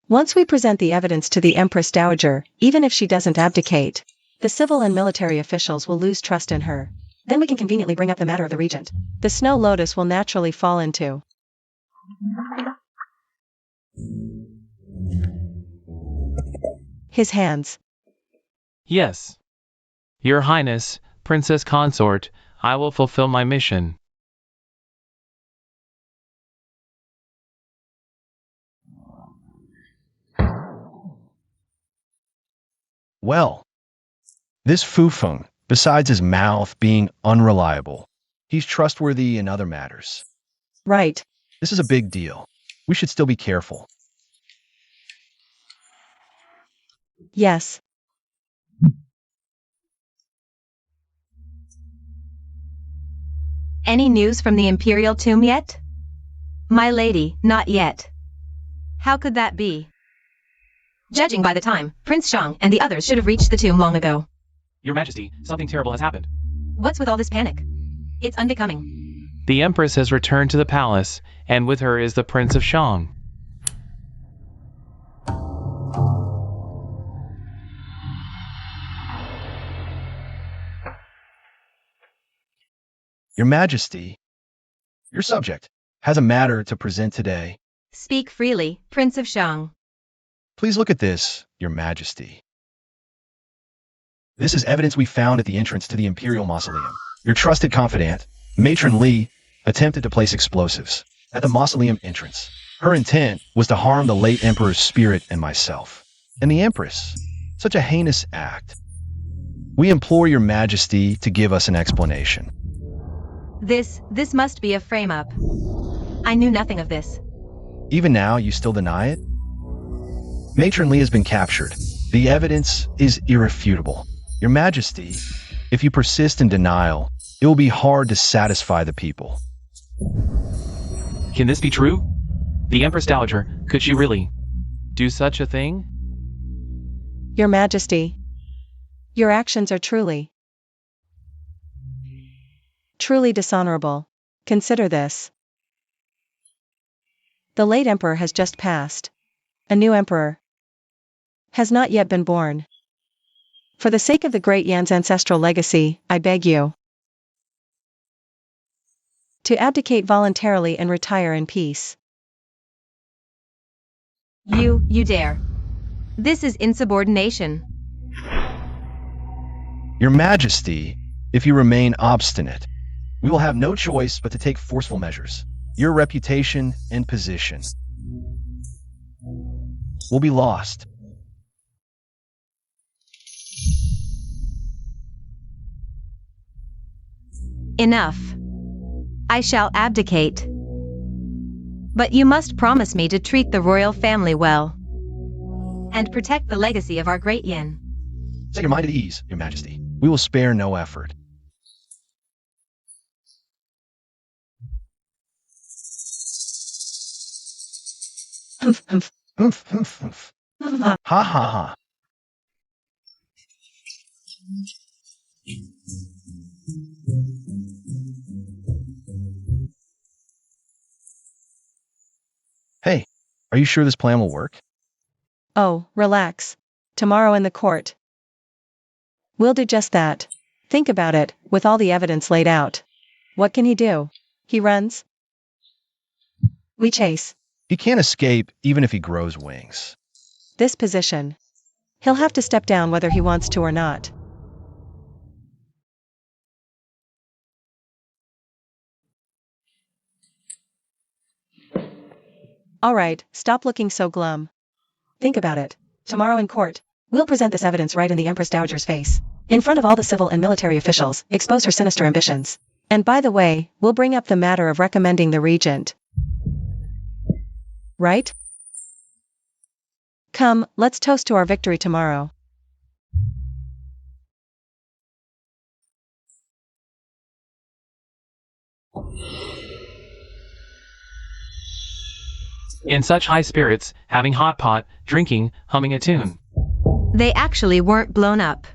Once we present the evidence to the Empress Dowager, even if she doesn't abdicate, the civil and military officials will lose trust in her. Then we can conveniently bring up the matter of the regent. The Snow Lotus will naturally fall into his hands. Yes. Your Highness, Princess Consort, I will fulfill my mission. Well, this Fufeng, besides his mouth being unreliable, he's trustworthy in other matters. Right. This is a big deal. We should still be careful. Yes. Any news from the Imperial Tomb yet? My lady, not yet. How could that be? Judging by the time, Prince Shang and the others should have reached the tomb long ago. Your Majesty, something terrible has happened. What's with all this panic? It's unbecoming. The Empress has returned to the palace, and with her is the Prince of Shang. Your Majesty, your subject has a matter to present today. Speak freely, Prince of Shang. Please look at this, Your Majesty. This is evidence we found at the entrance to the Imperial Mausoleum. Your trusted confidant, Matron Li, attempted to place explosives at the mausoleum entrance. Her intent was to harm the late Emperor's spirit and myself. And the Empress, such a heinous act. We implore Your Majesty to give us an explanation. This must be a frame-up. I knew nothing of this. Even now, you still deny it? Matronly has been captured. The evidence is irrefutable. Your Majesty, if you persist in denial, it will be hard to satisfy the people. Can this be true? The Empress Dowager, could she really do such a thing? Your Majesty, your actions are truly dishonorable. Consider this. The late emperor has just passed. A new emperor has not yet been born. For the sake of the great Yan's ancestral legacy, I beg you to abdicate voluntarily and retire in peace. You dare. This is insubordination. Your Majesty, if you remain obstinate, we will have no choice but to take forceful measures. Your reputation and position will be lost. Enough. I shall abdicate. But you must promise me to treat the royal family well and protect the legacy of our great Yin. Set your mind at ease, Your Majesty. We will spare no effort. Humph, humph. Humph, humph, humph. Ha ha ha. Hey, are you sure this plan will work? Oh, relax. Tomorrow in the court, we'll do just that. Think about it, with all the evidence laid out. What can he do? He runs. We chase. He can't escape even if he grows wings. This position. He'll have to step down whether he wants to or not. All right, stop looking so glum. Think about it. Tomorrow in court, we'll present this evidence right in the Empress Dowager's face, in front of all the civil and military officials, expose her sinister ambitions. And by the way, we'll bring up the matter of recommending the regent. Right? Come, let's toast to our victory tomorrow. In such high spirits, having hot pot, drinking, humming a tune. They actually weren't blown up.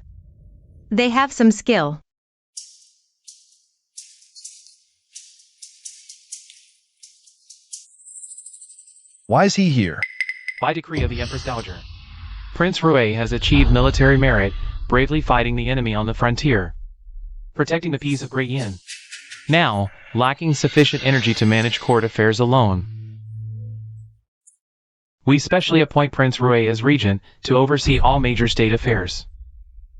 They have some skill. Why is he here? By decree of the Empress Dowager, Prince Rui has achieved military merit, bravely fighting the enemy on the frontier, protecting the peace of Great Yin. Now, lacking sufficient energy to manage court affairs alone, we specially appoint Prince Rui as regent to oversee all major state affairs.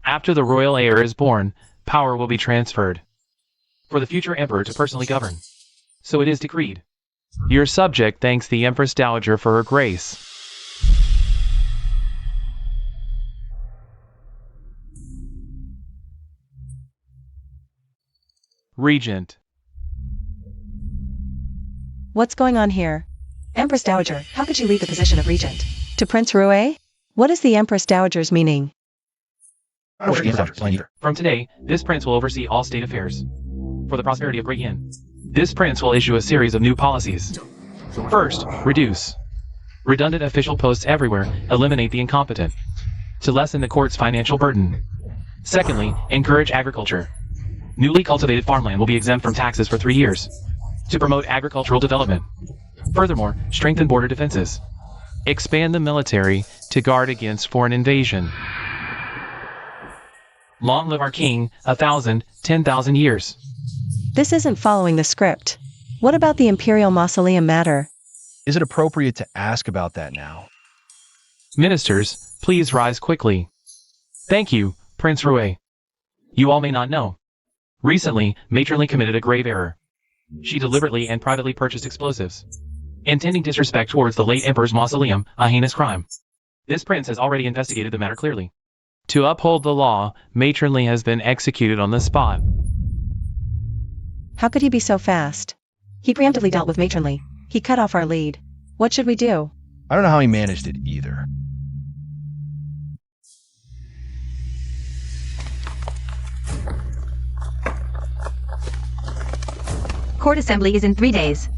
After the royal heir is born, power will be transferred for the future emperor to personally govern. So it is decreed. Your subject thanks the Empress Dowager for her grace. Regent. What's going on here? Empress Dowager, how could she leave the position of regent? To Prince Rui? What is the Empress Dowager's meaning? I don't know either. From today, this prince will oversee all state affairs for the prosperity of Great Yin. This prince will issue a series of new policies. First, reduce redundant official posts everywhere, eliminate the incompetent, to lessen the court's financial burden. Secondly, encourage agriculture. Newly cultivated farmland will be exempt from taxes for 3 years, to promote agricultural development. Furthermore, strengthen border defenses. Expand the military to guard against foreign invasion. Long live our king, 1,000, 10,000 years. This isn't following the script. What about the Imperial Mausoleum matter? Is it appropriate to ask about that now? Ministers, please rise quickly. Thank you, Prince Rui. You all may not know. Recently, Matronly committed a grave error. She deliberately and privately purchased explosives, intending disrespect towards the late emperor's mausoleum, a heinous crime. This prince has already investigated the matter clearly. To uphold the law, Matronly has been executed on the spot. How could he be so fast? He preemptively dealt with Matronly. He cut off our lead. What should we do? I don't know how he managed it either. court assembly is in 3 days.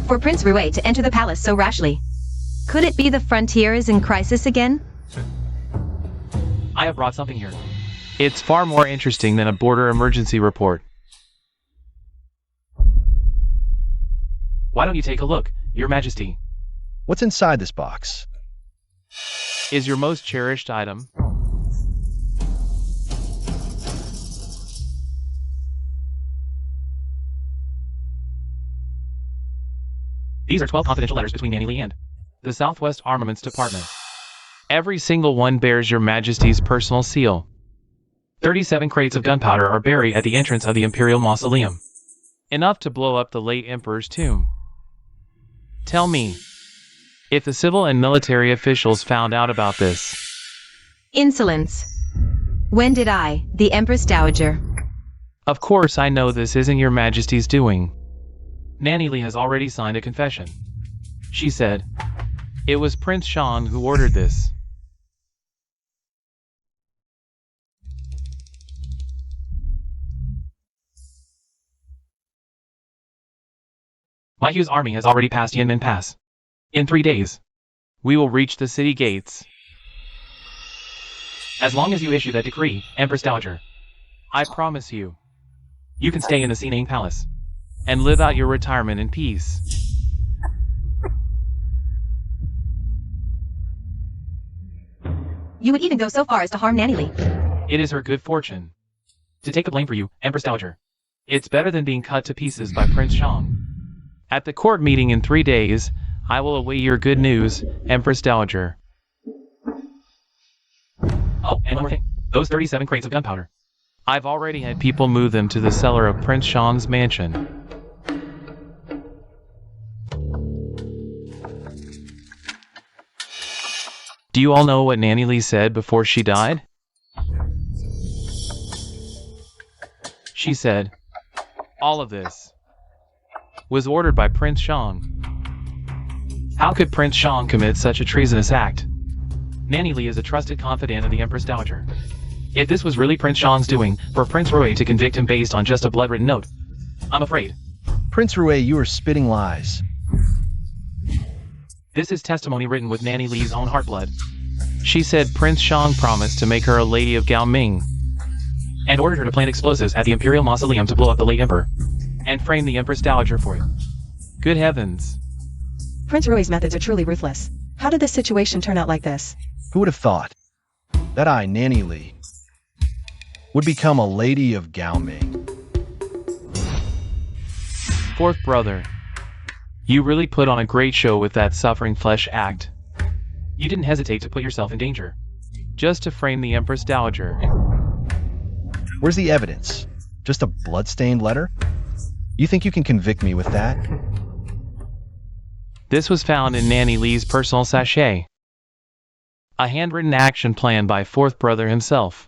For Prince Rui to enter the palace so rashly. Could it be the frontier is in crisis again? I have brought something here. It's far more interesting than a border emergency report. Why don't you take a look, Your Majesty? What's inside this box? Is your most cherished item. These are 12 confidential letters between Nanny Lee and the Southwest Armaments Department. Every single one bears Your Majesty's personal seal. 37 crates of gunpowder are buried at the entrance of the Imperial Mausoleum. Enough to blow up the late Emperor's tomb. Tell me, if the civil and military officials found out about this. Insolence. When did I, the Empress Dowager? Of course I know this isn't Your Majesty's doing. Nanny Lee has already signed a confession. She said, it was Prince Shang who ordered this. My Hugh's army has already passed Yanmen Pass. In 3 days, we will reach the city gates. As long as you issue that decree, Empress Dowager, I promise you, you can stay in the Sinang Palace and live out your retirement in peace. You would even go so far as to harm Nanny Lee. It is her good fortune to take the blame for you, Empress Dowager. It's better than being cut to pieces by Prince Shang. At the court meeting in 3 days, I will await your good news, Empress Dowager. Oh, and one more thing. Those 37 crates of gunpowder. I've already had people move them to the cellar of Prince Shang's mansion. Do you all know what Nanny Lee said before she died? She said, all of this was ordered by Prince Shang. How could Prince Shang commit such a treasonous act? Nanny Lee is a trusted confidant of the Empress Dowager. If this was really Prince Shang's doing, for Prince Rui to convict him based on just a blood-written note, I'm afraid. Prince Rui, you are spitting lies. This is testimony written with Nanny Lee's own heartblood. She said Prince Shang promised to make her a lady of Gao Ming and ordered her to plant explosives at the Imperial Mausoleum to blow up the late Emperor and frame the Empress Dowager for it. Good heavens. Prince Rui's methods are truly ruthless. How did this situation turn out like this? Who would have thought that I, Nanny Lee, would become a lady of Gao Ming? Fourth brother, you really put on a great show with that suffering flesh act. You didn't hesitate to put yourself in danger, just to frame the Empress Dowager. Where's the evidence? Just a blood-stained letter? You think you can convict me with that? This was found in Nanny Lee's personal sachet. A handwritten action plan by Fourth Brother himself.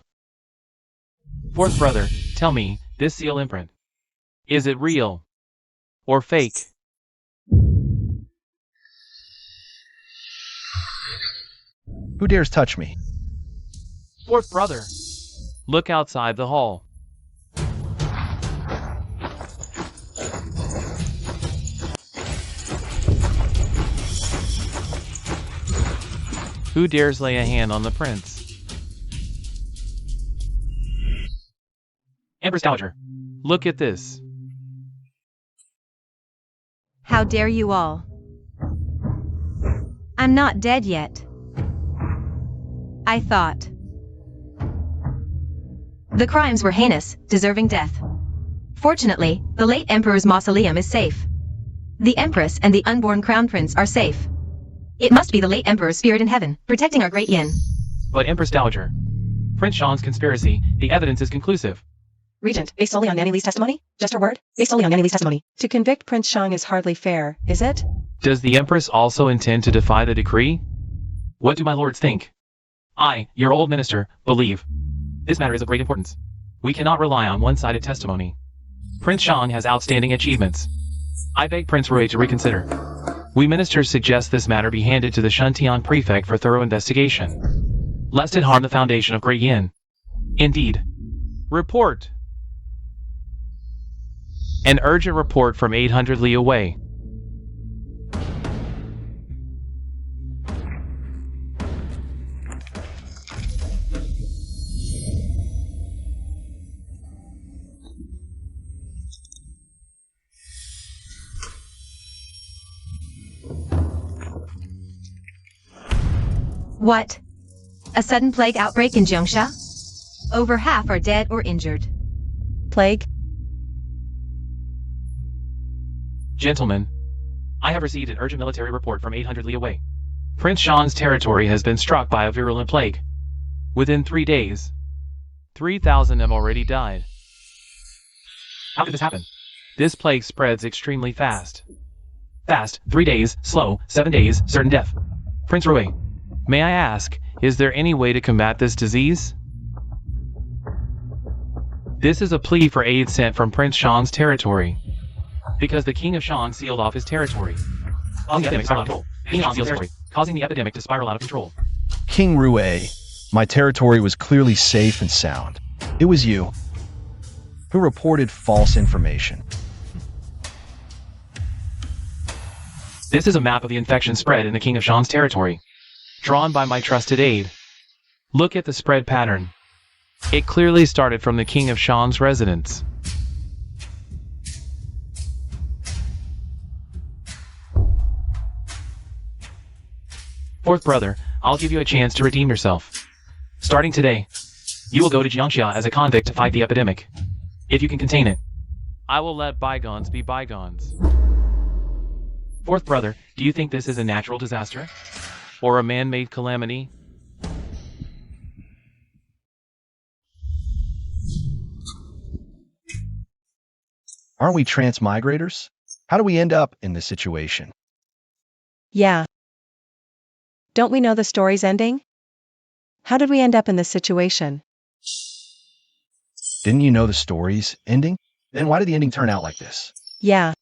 Fourth Brother, tell me, this seal imprint, is it real or fake? Who dares touch me? Fourth Brother, look outside the hall. Who dares lay a hand on the prince? Empress Dowager, look at this. How dare you all? I'm not dead yet. I thought. The crimes were heinous, deserving death. Fortunately, the late Emperor's mausoleum is safe. The Empress and the unborn Crown Prince are safe. It must be the late Emperor's spirit in heaven, protecting our great yin. But Empress Dowager, Prince Shang's conspiracy, the evidence is conclusive. Regent, based solely on Nanny Lee's testimony? Just her word? Based solely on Nanny Lee's testimony. To convict Prince Shang is hardly fair, is it? Does the Empress also intend to defy the decree? What do my lords think? I, your old minister, believe. This matter is of great importance. We cannot rely on one-sided testimony. Prince Shang has outstanding achievements. I beg Prince Rui to reconsider. We ministers suggest this matter be handed to the Shuntian prefect for thorough investigation, lest it harm the foundation of Great Yin. Indeed. Report. An urgent report from 800 li away. What? A sudden plague outbreak in Jiangsha? Over half are dead or injured. Plague? Gentlemen, I have received an urgent military report from 800 li away. Prince Xiang's territory has been struck by a virulent plague. Within 3 days, 3,000 have already died. How did this happen? This plague spreads extremely fast. Fast, 3 days, slow, 7 days, certain death. Prince Rui, may I ask, is there any way to combat this disease? This is a plea for aid sent from Prince Xiang's territory. Because the King of Xiang sealed off his territory. Causing the epidemic to spiral out of control. King Rui, my territory was clearly safe and sound. It was you who reported false information. This is a map of the infection spread in the King of Xiang's territory, drawn by my trusted aide. Look at the spread pattern. It clearly started from the King of Xiang's residence. Fourth brother, I'll give you a chance to redeem yourself. Starting today, you will go to Jiangxia as a convict to fight the epidemic. If you can contain it, I will let bygones be bygones. Fourth brother, do you think this is a natural disaster? Or a man-made calamity? Aren't we transmigrators? How do we end up in this situation? Yeah. Don't we know the story's ending? How did we end up in this situation? Didn't you know the story's ending? Then why did the ending turn out like this? Yeah.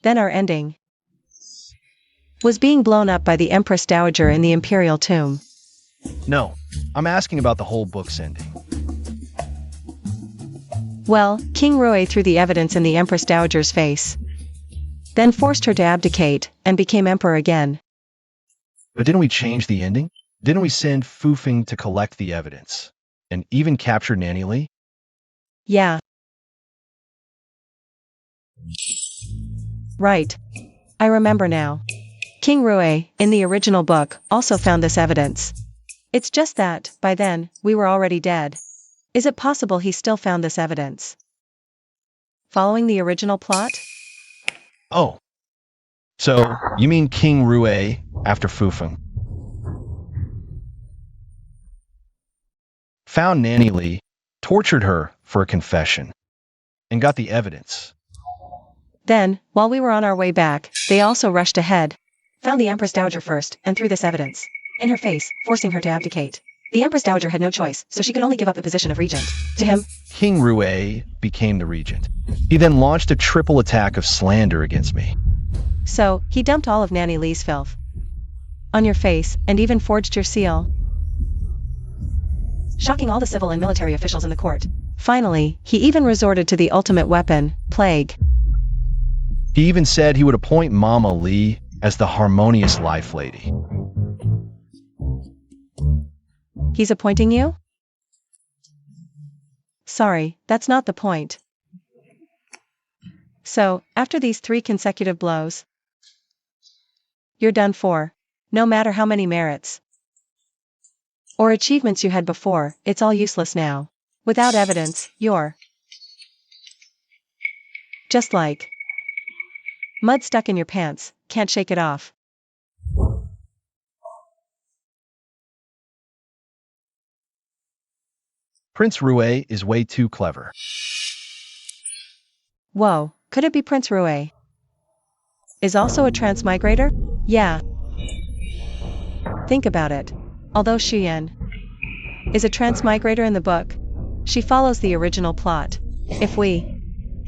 Then our ending was being blown up by the Empress Dowager in the Imperial Tomb. No, I'm asking about the whole book's ending. Well, King Rui threw the evidence in the Empress Dowager's face, then forced her to abdicate, and became emperor again. But didn't we change the ending? Didn't we send Fu Feng to collect the evidence? And even capture Nanny Li? Yeah. Right. I remember now. King Rui, in the original book, also found this evidence. It's just that, by then, we were already dead. Is it possible he still found this evidence? Following the original plot? Oh. So, you mean King Rui after Fu Feng found Nanny Li, tortured her for a confession, and got the evidence. Then, while we were on our way back, they also rushed ahead, found the Empress Dowager first, and threw this evidence in her face, forcing her to abdicate. The Empress Dowager had no choice, so she could only give up the position of regent to him. King Rui became the regent. He then launched a triple attack of slander against me. So, he dumped all of Nanny Li's filth on your face, and even forged your seal, shocking all the civil and military officials in the court. Finally, he even resorted to the ultimate weapon, plague. He even said he would appoint Mama Li as the harmonious life lady. He's appointing you? Sorry, that's not the point. So, after these 3 consecutive blows, you're done for. No matter how many merits or achievements you had before, it's all useless now. Without evidence, you're just like mud stuck in your pants, can't shake it off. Prince Rui is way too clever. Whoa, could it be Prince Rui? Is also a transmigrator? Yeah. Think about it. Although Xuyan is a transmigrator in the book, she follows the original plot. If we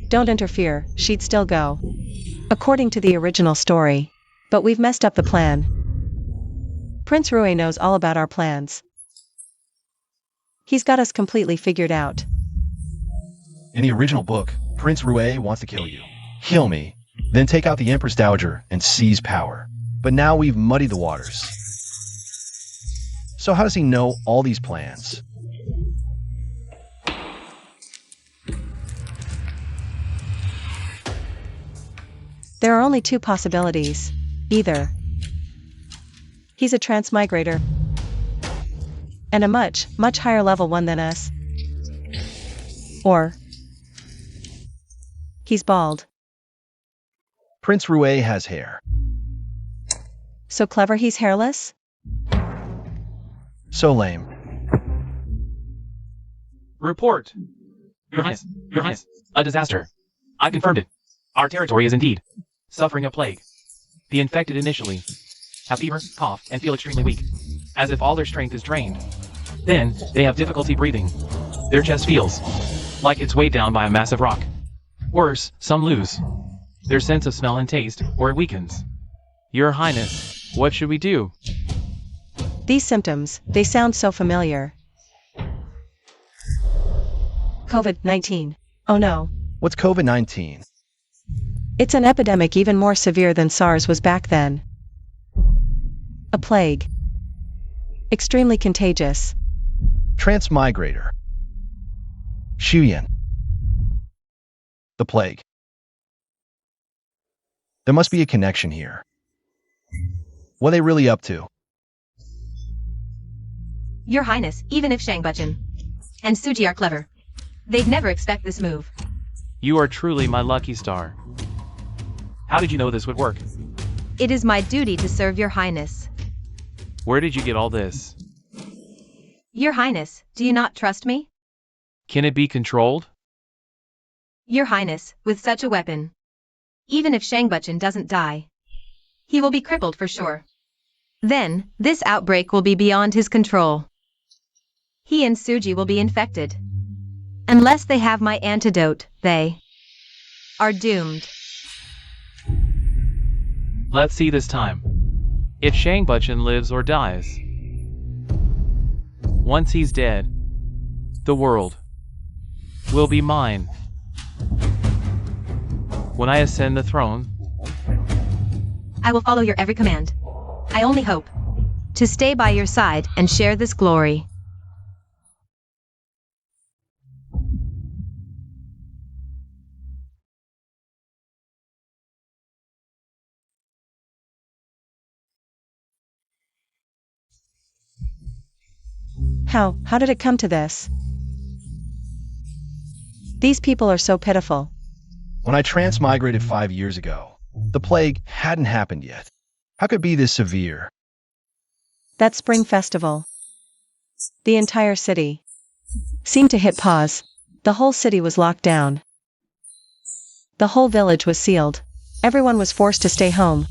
don't interfere, she'd still go according to the original story. But we've messed up the plan. Prince Rui knows all about our plans. He's got us completely figured out. In the original book, Prince Rue wants to kill you. Kill me, then take out the Empress Dowager and seize power. But now we've muddied the waters. So how does he know all these plans? There are only two possibilities. Either he's a transmigrator, and a much, much higher level one than us, or he's bald. Prince Rue has hair. So clever he's hairless? So lame. Report. Your Highness, a disaster. I confirmed it. Our territory is indeed suffering a plague. The infected initially have fever, cough, and feel extremely weak, as if all their strength is drained. Then, they have difficulty breathing. Their chest feels like it's weighed down by a massive rock. Worse, some lose their sense of smell and taste, or it weakens. Your Highness, what should we do? These symptoms, they sound so familiar. COVID-19. Oh no. What's COVID-19? It's an epidemic even more severe than SARS was back then. A plague. Extremely contagious. Transmigrator. Shuyan. The plague. There must be a connection here. What are they really up to? Your Highness, even if Shangbutchen and Suji are clever, they'd never expect this move. You are truly my lucky star. How did you know this would work? It is my duty to serve Your Highness. Where did you get all this? Your Highness, do you not trust me? Can it be controlled? Your Highness, with such a weapon, even if Shangbutchen doesn't die, he will be crippled for sure. Then, this outbreak will be beyond his control. He and Suji will be infected. Unless they have my antidote, they are doomed. Let's see this time. If Shangbutchen lives or dies. Once he's dead, the world will be mine. When I ascend the throne, I will follow your every command. I only hope to stay by your side and share this glory. How did it come to this? These people are so pitiful. When I transmigrated 5 years ago, the plague hadn't happened yet. How could it be this severe? That spring festival. The entire city seemed to hit pause. The whole city was locked down. The whole village was sealed. Everyone was forced to stay home,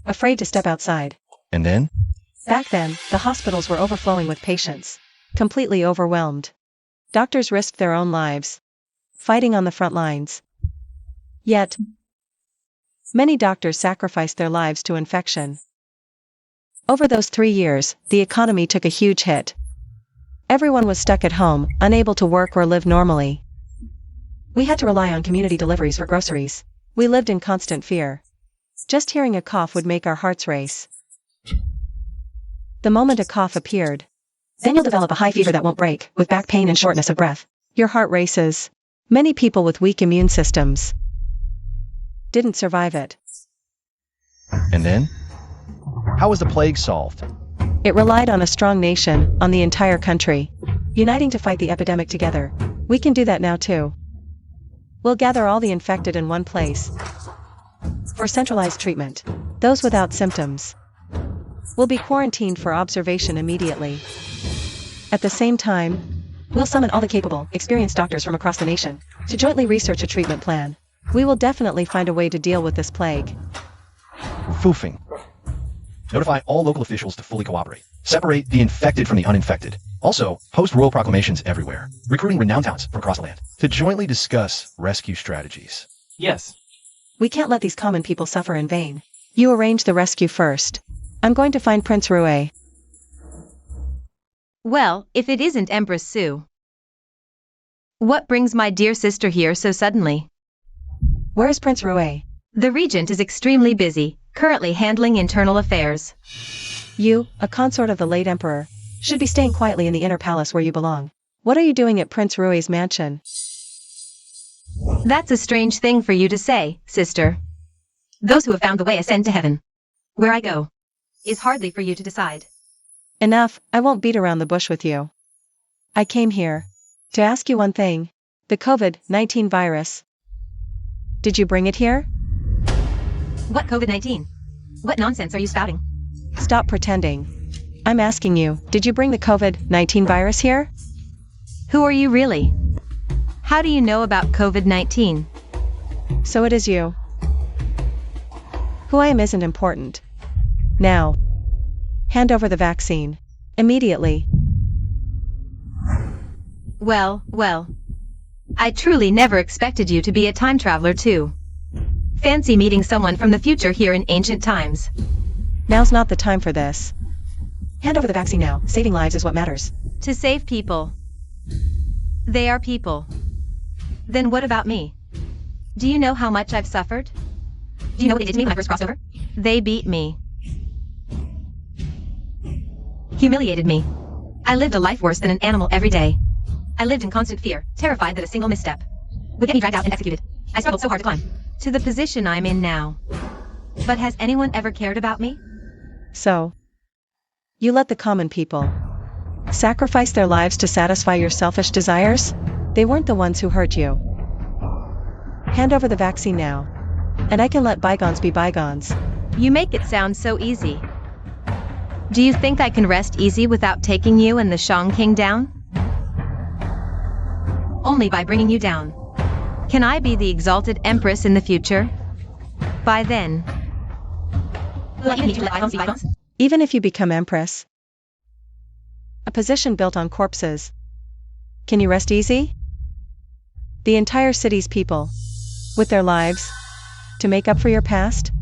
afraid to step outside. And then? Back then, the hospitals were overflowing with patients, completely overwhelmed. Doctors risked their own lives, fighting on the front lines. Yet, many doctors sacrificed their lives to infection. Over those 3 years, the economy took a huge hit. Everyone was stuck at home, unable to work or live normally. We had to rely on community deliveries for groceries. We lived in constant fear. Just hearing a cough would make our hearts race. The moment a cough appeared, then you'll develop a high fever that won't break, with back pain and shortness of breath. Your heart races. Many people with weak immune systems didn't survive it. And then? How was the plague solved? It relied on a strong nation, on the entire country, uniting to fight the epidemic together. We can do that now too. We'll gather all the infected in one place for centralized treatment. Those without symptoms will be quarantined for observation immediately. At the same time, we'll summon all the capable, experienced doctors from across the nation to jointly research a treatment plan. We will definitely find a way to deal with this plague. Foofing. Notify all local officials to fully cooperate. Separate the infected from the uninfected. Also, post royal proclamations everywhere, recruiting renowned talents from across the land to jointly discuss rescue strategies. yes. We can't let these common people suffer in vain. You arrange the rescue first. I'm going to find Prince Rue. Well, if it isn't Empress Sue. What brings my dear sister here so suddenly? Where is Prince Rue? The regent is extremely busy, currently handling internal affairs. You, a consort of the late emperor, should be staying quietly in the inner palace where you belong. What are you doing at Prince Rue's mansion? That's a strange thing for you to say, sister. Those who have found the way ascend to heaven. Where I go is hardly for you to decide. Enough, I won't beat around the bush with you. I came here to ask you one thing. The COVID-19 virus. Did you bring it here? What COVID-19? What nonsense are you spouting? Stop pretending. I'm asking you, did you bring the COVID-19 virus here? Who are you really? How do you know about COVID-19? So it is you. Who I am isn't important. Now, hand over the vaccine. Immediately. Well. I truly never expected you to be a time traveler too. Fancy meeting someone from the future here in ancient times. Now's not the time for this. Hand over the vaccine now. Saving lives is what matters. To save people. They are people. Then what about me? Do you know how much I've suffered? Do you know what they did to me when I first crossed over? They beat me. Humiliated me. I lived a life worse than an animal every day. I lived in constant fear, terrified that a single misstep would get me dragged out and executed. I struggled so hard to climb to the position I'm in now. But has anyone ever cared about me? So, you let the common people sacrifice their lives to satisfy your selfish desires? They weren't the ones who hurt you. Hand over the vaccine now, and I can let bygones be bygones. You make it sound so easy. Do you think I can rest easy without taking you and the Shang King down? Only by bringing you down. Can I be the exalted empress in the future? By then. Even if you become empress, a position built on corpses, can you rest easy? The entire city's people, with their lives, to make up for your past?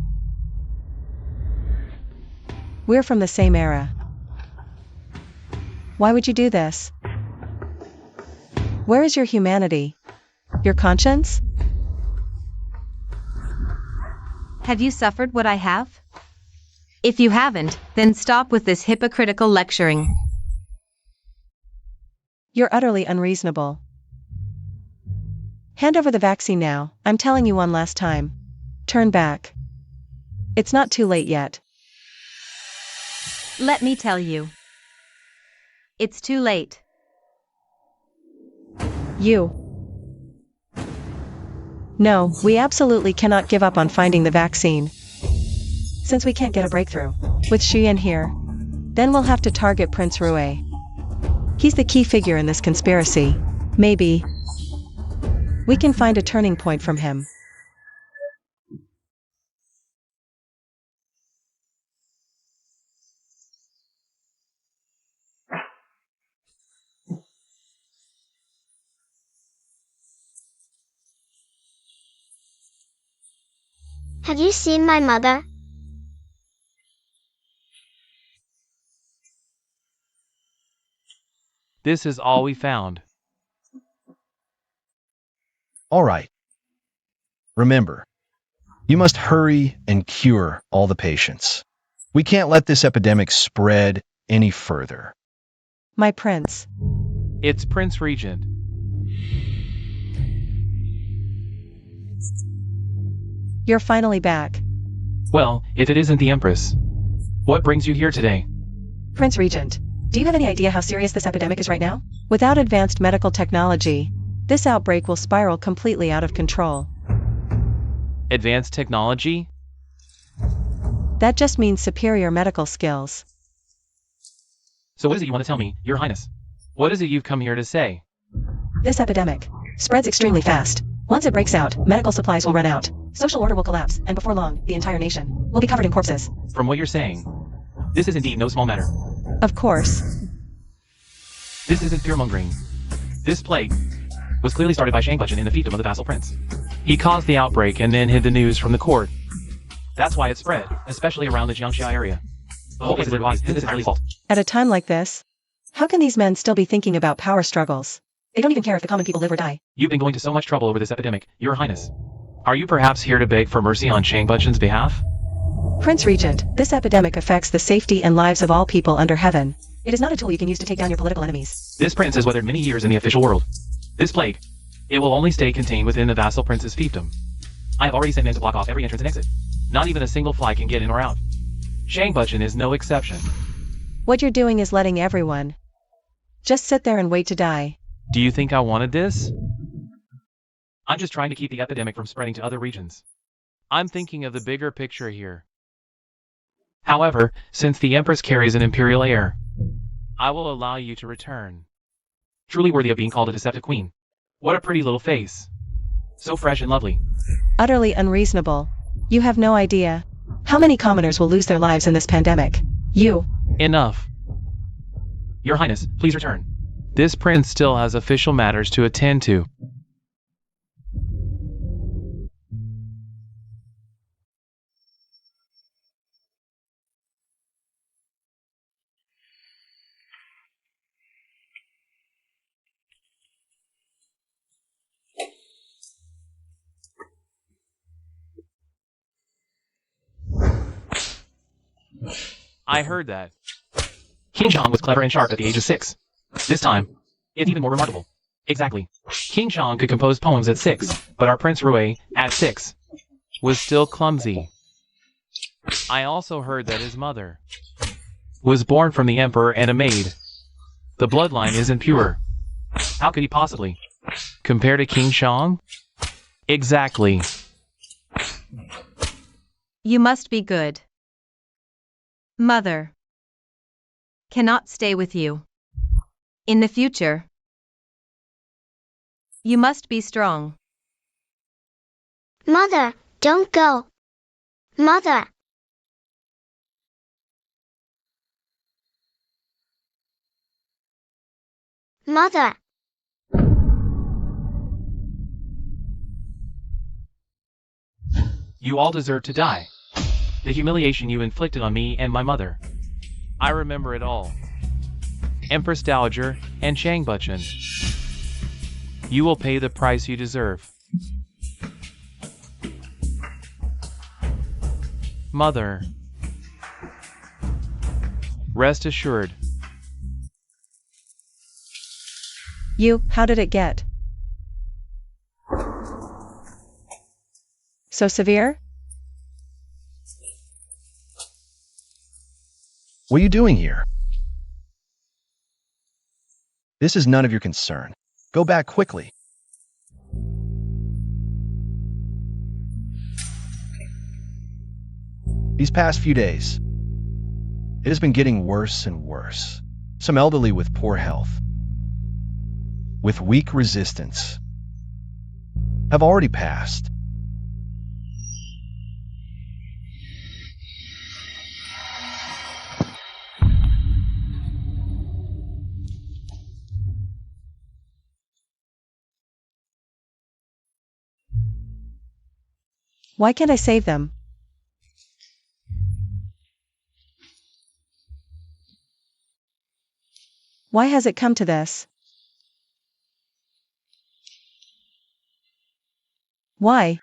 We're from the same era. Why would you do this? Where is your humanity? Your conscience? Have you suffered what I have? If you haven't, then stop with this hypocritical lecturing. You're utterly unreasonable. Hand over the vaccine now. I'm telling you one last time. Turn back. It's not too late yet. Let me tell you. It's too late. You. No, we absolutely cannot give up on finding the vaccine. Since we can't get a breakthrough with Xuan here, then we'll have to target Prince Rue. He's the key figure in this conspiracy. Maybe we can find a turning point from him. Have you seen my mother? This is all we found. All right. Remember, you must hurry and cure all the patients. We can't let this epidemic spread any further. My prince. It's Prince Regent. You're finally back. Well, if it isn't the Empress. What brings you here today? Prince Regent, do you have any idea how serious this epidemic is right now? Without advanced medical technology, this outbreak will spiral completely out of control. Advanced technology? That just means superior medical skills. So what is it you want to tell me, Your Highness? What is it you've come here to say? This epidemic spreads extremely fast. Once it breaks out, medical supplies will run out, social order will collapse, and before long, the entire nation will be covered in corpses. From what you're saying, this is indeed no small matter. Of course. This isn't fear-mongering. This plague was clearly started by Shangbutchen in the fiefdom of the vassal prince. He caused the outbreak and then hid the news from the court. That's why it spread, especially around the Jiangxia area. The whole place is entirely fault. At a time like this, how can these men still be thinking about power struggles? They don't even care if the common people live or die. You've been going to so much trouble over this epidemic, Your Highness. Are you perhaps here to beg for mercy on Changbutchen's behalf? Prince Regent, this epidemic affects the safety and lives of all people under heaven. It is not a tool you can use to take down your political enemies. This prince has weathered many years in the official world. This plague, it will only stay contained within the vassal prince's fiefdom. I have already sent men to block off every entrance and exit. Not even a single fly can get in or out. Changbutchen is no exception. What you're doing is letting everyone just sit there and wait to die. Do you think I wanted this? I'm just trying to keep the epidemic from spreading to other regions. I'm thinking of the bigger picture here. However, since the Empress carries an imperial heir, I will allow you to return. Truly worthy of being called a deceptive queen. What a pretty little face. So fresh and lovely. Utterly unreasonable. You have no idea how many commoners will lose their lives in this pandemic. You. Enough. Your Highness, please return. This prince still has official matters to attend to. I heard that. King Shang was clever and sharp at the age of 6. This time, it's even more remarkable. Exactly. King Shang could compose poems at 6, but our Prince Rui, at 6, was still clumsy. I also heard that his mother was born from the Emperor and a maid. The bloodline isn't pure. How could he possibly compare to King Shang? Exactly. You must be good. Mother cannot stay with you. In the future, you must be strong. Mother, don't go. Mother. Mother. You all deserve to die. The humiliation you inflicted on me and my mother. I remember it all. Empress Dowager and Changbutchen. You will pay the price you deserve. Mother. Rest assured. How did it get so severe? What are you doing here? This is none of your concern. Go back quickly. These past few days, it has been getting worse and worse. Some elderly with poor health, with weak resistance, have already passed. Why can't I save them? Why has it come to this? Why?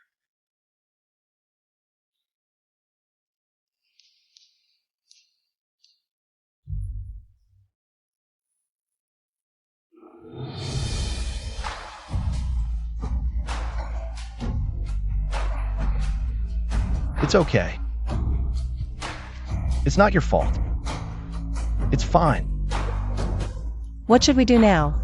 It's okay. It's not your fault. It's fine. What should we do now?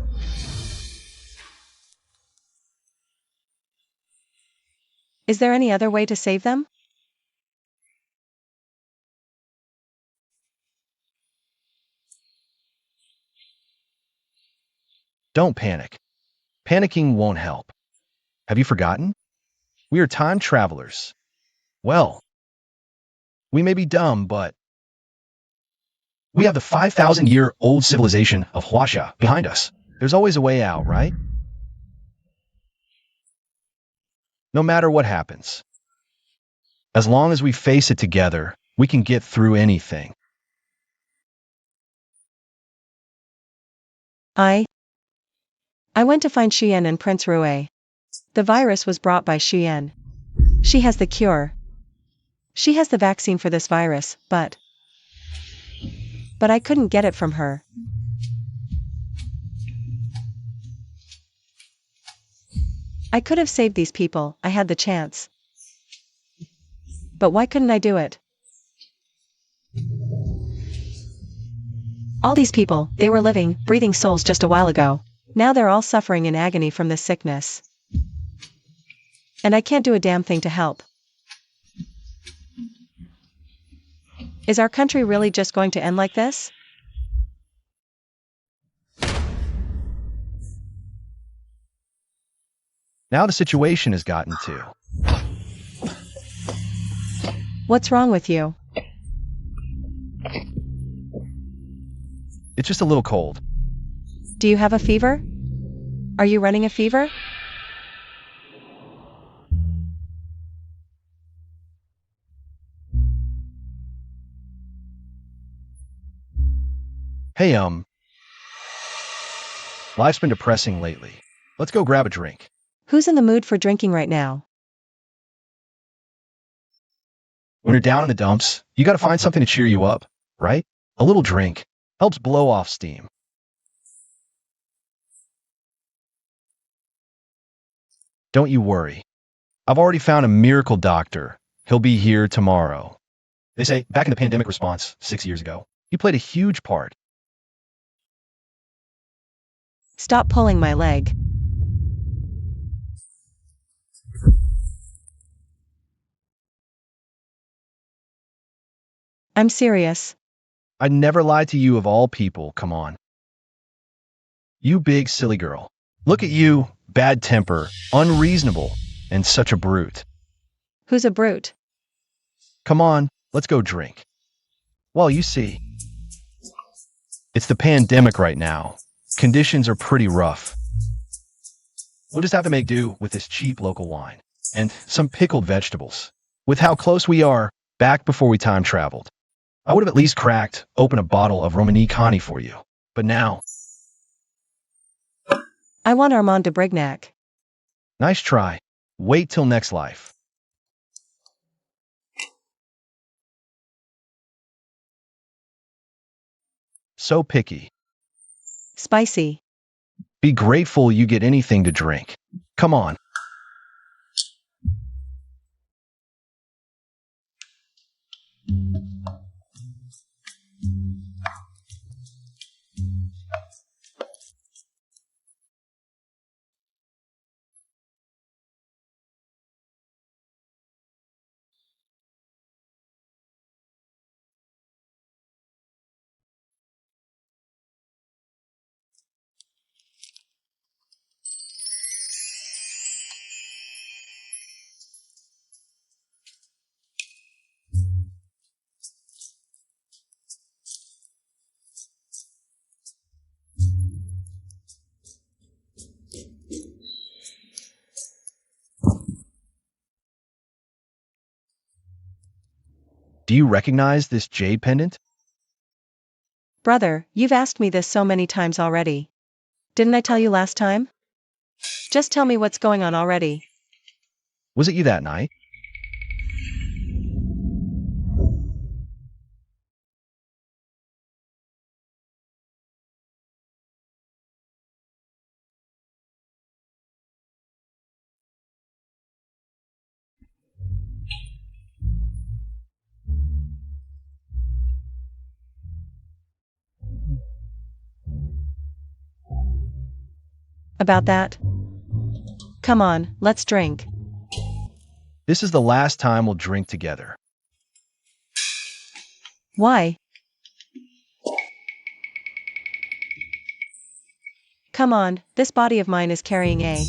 Is there any other way to save them? Don't panic. Panicking won't help. Have you forgotten? We are time travelers. Well, we may be dumb, but we have the 5,000-year-old civilization of Huasha behind us. There's always a way out, right? No matter what happens, as long as we face it together, we can get through anything. I went to find Xian and Prince Rue. The virus was brought by Xian. She has the cure. She has the vaccine for this virus, but I couldn't get it from her. I could have saved these people, I had the chance. But why couldn't I do it? All these people, they were living, breathing souls just a while ago. Now they're all suffering in agony from this sickness. And I can't do a damn thing to help. Is our country really just going to end like this? Now the situation has gotten to. What's wrong with you? It's just a little cold. Do you have a fever? Are you running a fever? Hey, life's been depressing lately. Let's go grab a drink. Who's in the mood for drinking right now? When you're down in the dumps, you gotta find something to cheer you up, right? A little drink helps blow off steam. Don't you worry. I've already found a miracle doctor. He'll be here tomorrow. They say back in the pandemic response 6 years ago, he played a huge part. Stop pulling my leg. I'm serious. I'd never lie to you of all people, come on. You big silly girl. Look at you, bad temper, unreasonable, and such a brute. Who's a brute? Come on, let's go drink. Well, you see. It's the pandemic right now. Conditions are pretty rough. We'll just have to make do with this cheap local wine and some pickled vegetables. With how close we are, back before we time traveled, I would have at least cracked open a bottle of Romani Connie for you. But now, I want Armand de Brignac. nice try. Wait till next life. So picky. Spicy. Be grateful you get anything to drink. Come on. Do you recognize this jade pendant? Brother, you've asked me this so many times already. Didn't I tell you last time? Just tell me what's going on already. Was it you that night? About that? Come on, let's drink. This is the last time we'll drink together. Why? Come on, this body of mine is carrying a.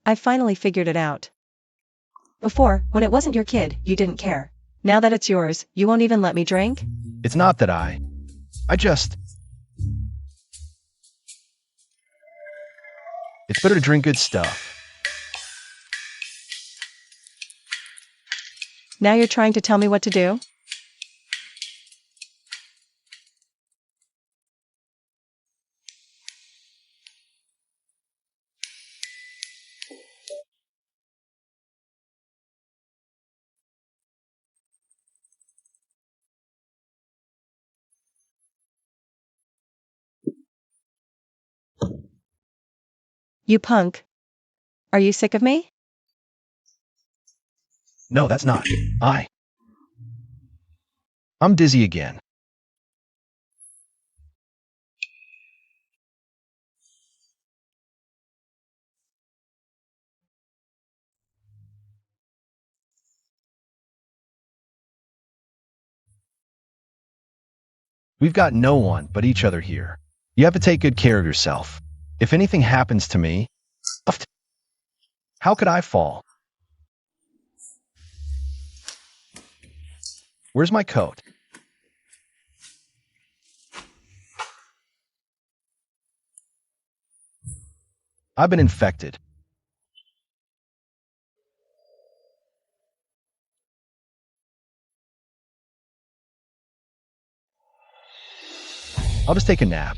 I finally figured it out. Before, when it wasn't your kid, you didn't care. Now that it's yours, you won't even let me drink? It's not that I just... It's better to drink good stuff. Now you're trying to tell me what to do? You punk. Are you sick of me? No, that's not. I'm dizzy again. We've got no one but each other here. You have to take good care of yourself. If anything happens to me, how could I fall? Where's my coat? I've been infected. I'll just take a nap.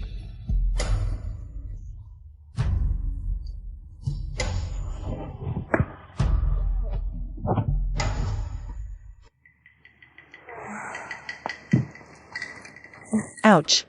Ouch.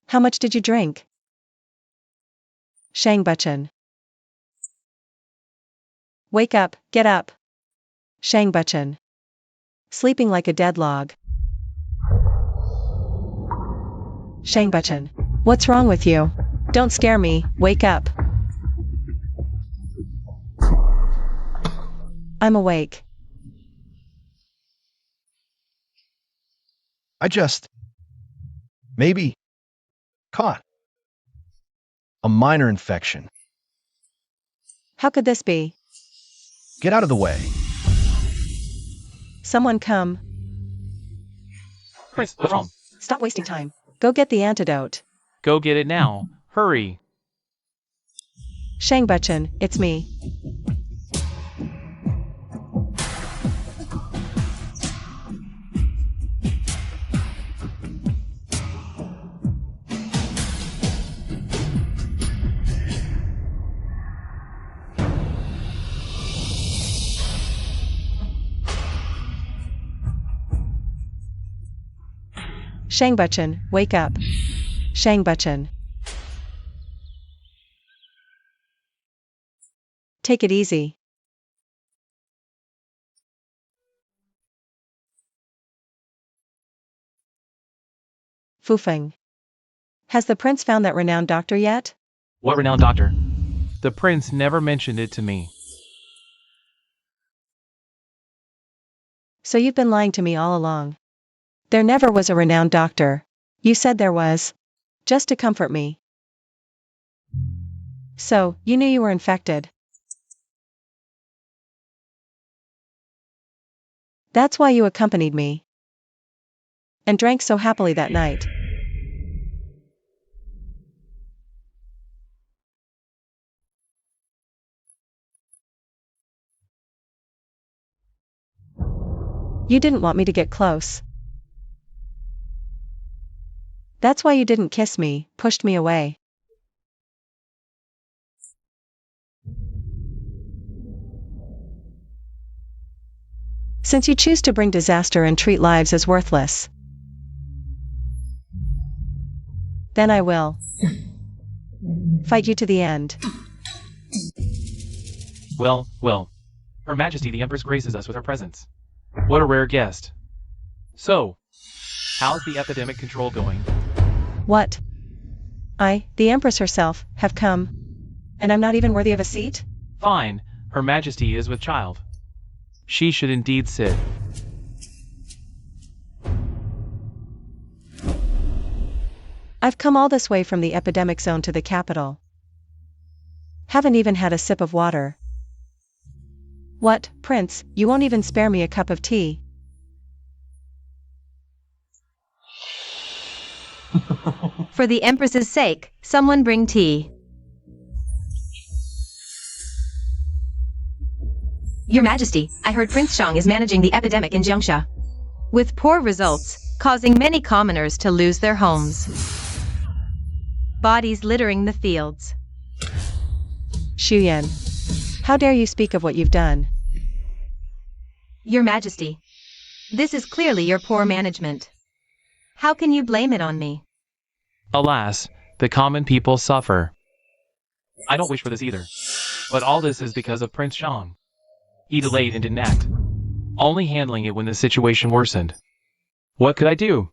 How much did you drink? Shang Bachchan. Wake up, get up. Shang Bachchan. Sleeping like a dead log. Shang Bachchan. What's wrong with you? Don't scare me, wake up. I'm awake. Maybe caught a minor infection. How could this be? Get out of the way. Someone come. Prince, what's wrong? Stop wasting time. Go get the antidote. Go get it now. Hurry. Shang Bachchan, it's me. Shang Bachchan, wake up. Shang Bachchan. Take it easy. Fufeng. Has the prince found that renowned doctor yet? What renowned doctor? The prince never mentioned it to me. So you've been lying to me all along. There never was a renowned doctor. You said there was. Just to comfort me. So, you knew you were infected. That's why you accompanied me. And drank so happily that night. You didn't want me to get close. That's why you didn't kiss me, pushed me away. Since you choose to bring disaster and treat lives as worthless, then I will fight you to the end. Well, Her Majesty the Empress graces us with her presence. What a rare guest. So, how's the epidemic control going? What? I, the Empress herself, have come. And I'm not even worthy of a seat? Fine, Her Majesty is with child. She should indeed sit. I've come all this way from the epidemic zone to the capital. Haven't even had a sip of water. What, Prince, you won't even spare me a cup of tea? For the Empress's sake, someone bring tea. Your Majesty, I heard Prince Shang is managing the epidemic in Jiangxia, with poor results, causing many commoners to lose their homes. Bodies littering the fields. Shuyan, how dare you speak of what you've done? Your Majesty, this is clearly your poor management. How can you blame it on me? Alas, the common people suffer. I don't wish for this either. But all this is because of Prince Shang. He delayed and didn't act, only handling it when the situation worsened. What could I do?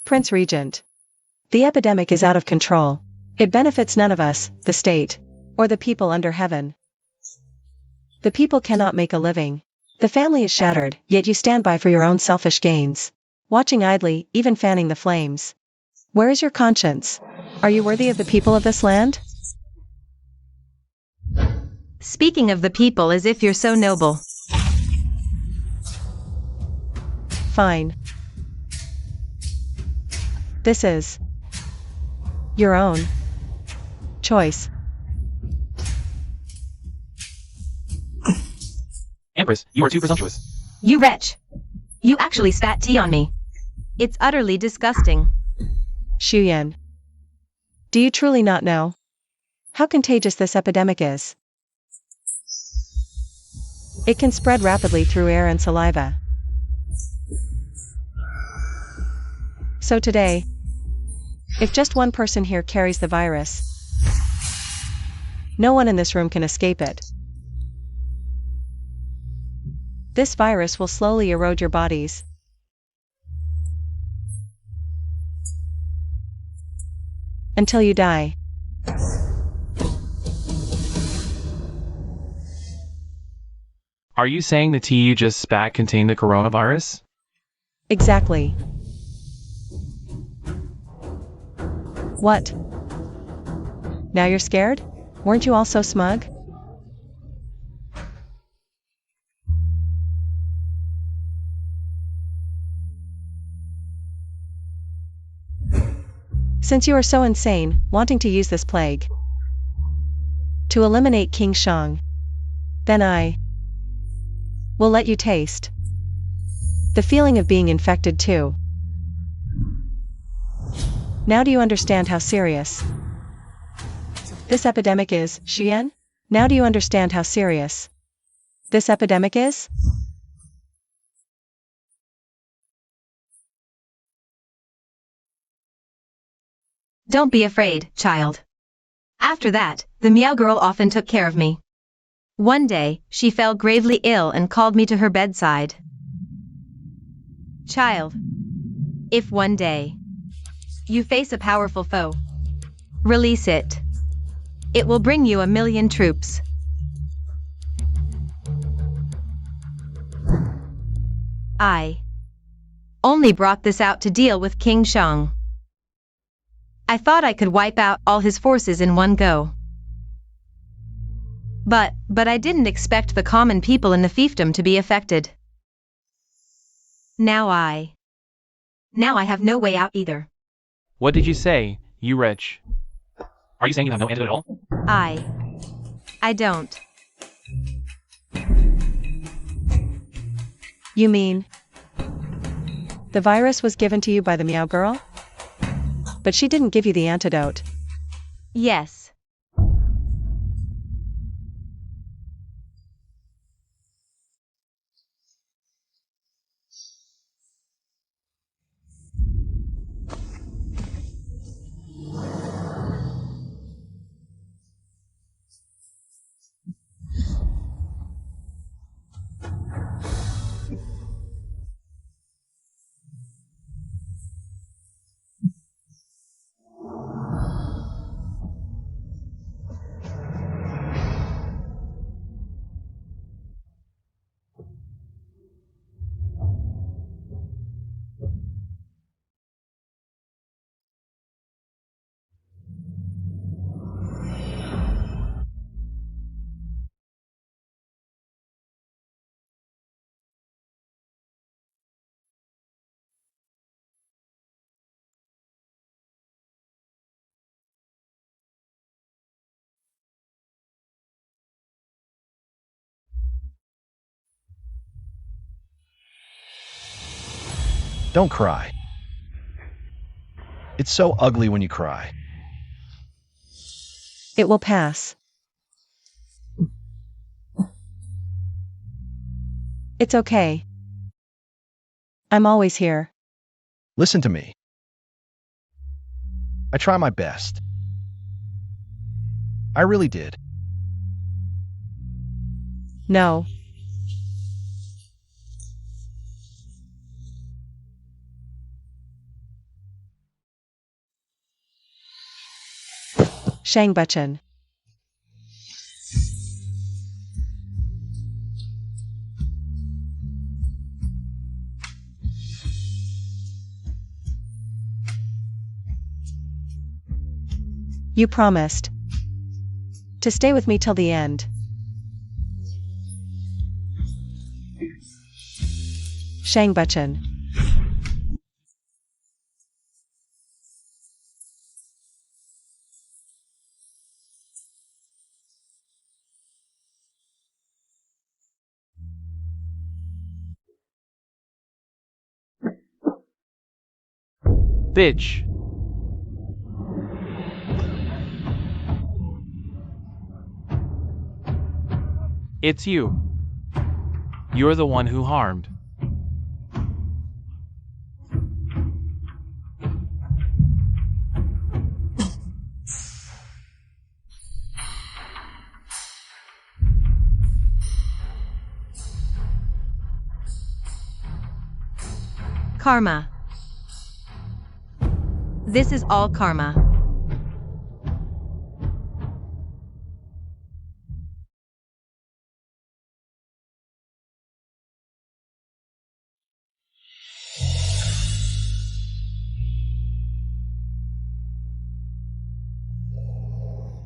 Prince Regent, the epidemic is out of control. It benefits none of us, the state, or the people under heaven. The people cannot make a living. The family is shattered, yet you stand by for your own selfish gains, watching idly, even fanning the flames. Where is your conscience? Are you worthy of the people of this land? Speaking of the people as if you're so noble. Fine. This is your own choice. Empress, you are too presumptuous. You wretch! You actually spat tea on me. It's utterly disgusting. Shuyan, do you truly not know how contagious this epidemic is? It can spread rapidly through air and saliva. So today, if just one person here carries the virus, no one in this room can escape it. This virus will slowly erode your bodies. Until you die. Are you saying the tea you just spat contained the coronavirus? Exactly. What? Now you're scared? Weren't you all so smug? Since you are so insane, wanting to use this plague to eliminate King Shang, then I will let you taste the feeling of being infected too. Now do you understand how serious this epidemic is, Xian? Now do you understand how serious this epidemic is? Don't be afraid, child. After that, the Meow Girl often took care of me. One day, she fell gravely ill and called me to her bedside. Child, if one day you face a powerful foe, release it. It will bring you 1,000,000 troops. I only brought this out to deal with King Shang. I thought I could wipe out all his forces in one go. But I didn't expect the common people in the fiefdom to be affected. Now I have no way out either. What did you say, you wretch? Are you saying you have no antidote at all? I don't. You mean the virus was given to you by the Meow Girl? But she didn't give you the antidote. Yes. Don't cry. It's so ugly when you cry. It will pass. It's okay. I'm always here. Listen to me. I try my best. I really did. No. Shang Bachchan. You promised to stay with me till the end. Shang Bachchan. Bitch. It's you. You're the one who harmed. Karma. This is all karma.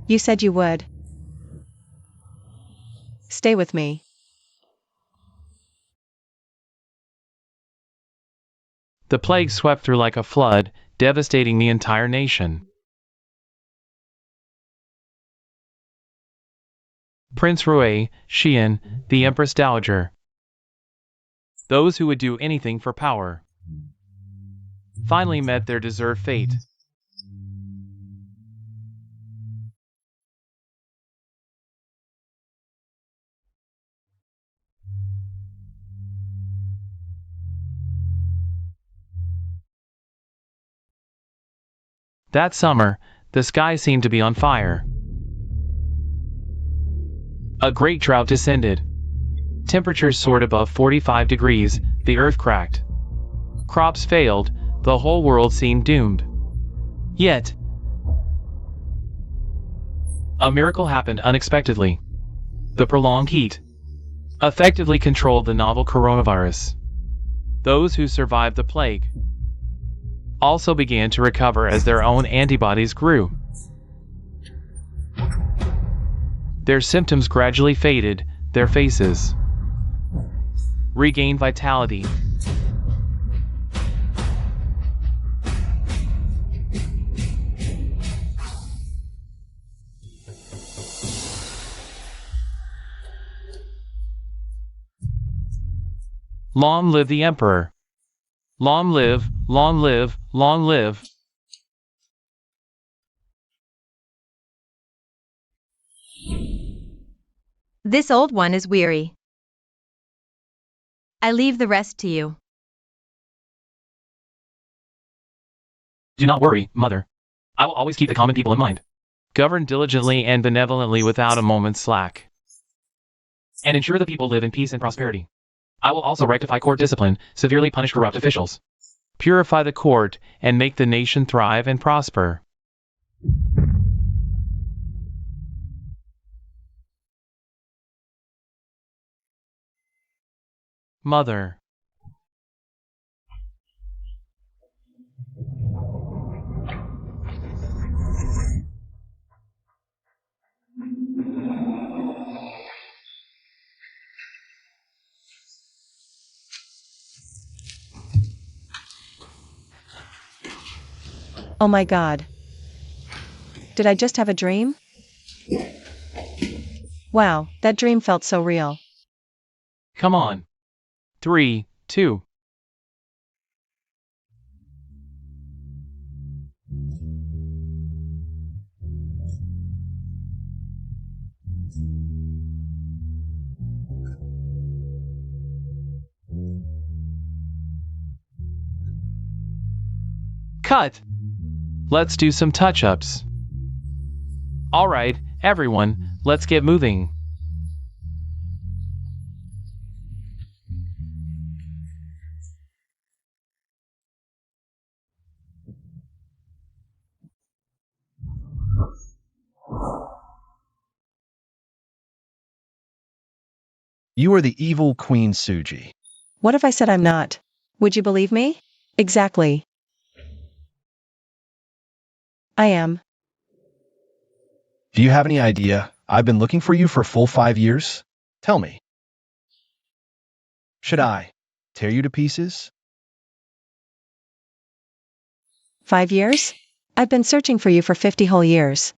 You said you would. Stay with me. The plague swept through like a flood, devastating the entire nation. Prince Rui, Xian, the Empress Dowager. Those who would do anything for power finally met their deserved fate. That summer, the sky seemed to be on fire. A great drought descended. Temperatures soared above 45 degrees, the earth cracked. Crops failed, the whole world seemed doomed. Yet, a miracle happened unexpectedly. The prolonged heat effectively controlled the novel coronavirus. Those who survived the plague also began to recover as their own antibodies grew. Their symptoms gradually faded, their faces regained vitality. Long live the Emperor! Long live, long live, long live! This old one is weary. I leave the rest to you. Do not worry, Mother. I will always keep the common people in mind. Govern diligently and benevolently without a moment's slack. And ensure the people live in peace and prosperity. I will also rectify court discipline, severely punish corrupt officials. Purify the court, and make the nation thrive and prosper. Mother. Oh my God. Did I just have a dream? Wow, that dream felt so real. Come on. 3, 2, Cut! Let's do some touch-ups. Alright, everyone, let's get moving. You are the evil Queen Suji. What if I said I'm not? Would you believe me? Exactly. I am. Do you have any idea? I've been looking for you for a full 5 years. Tell me. Should I tear you to pieces? 5 years? I've been searching for you for 50 whole years.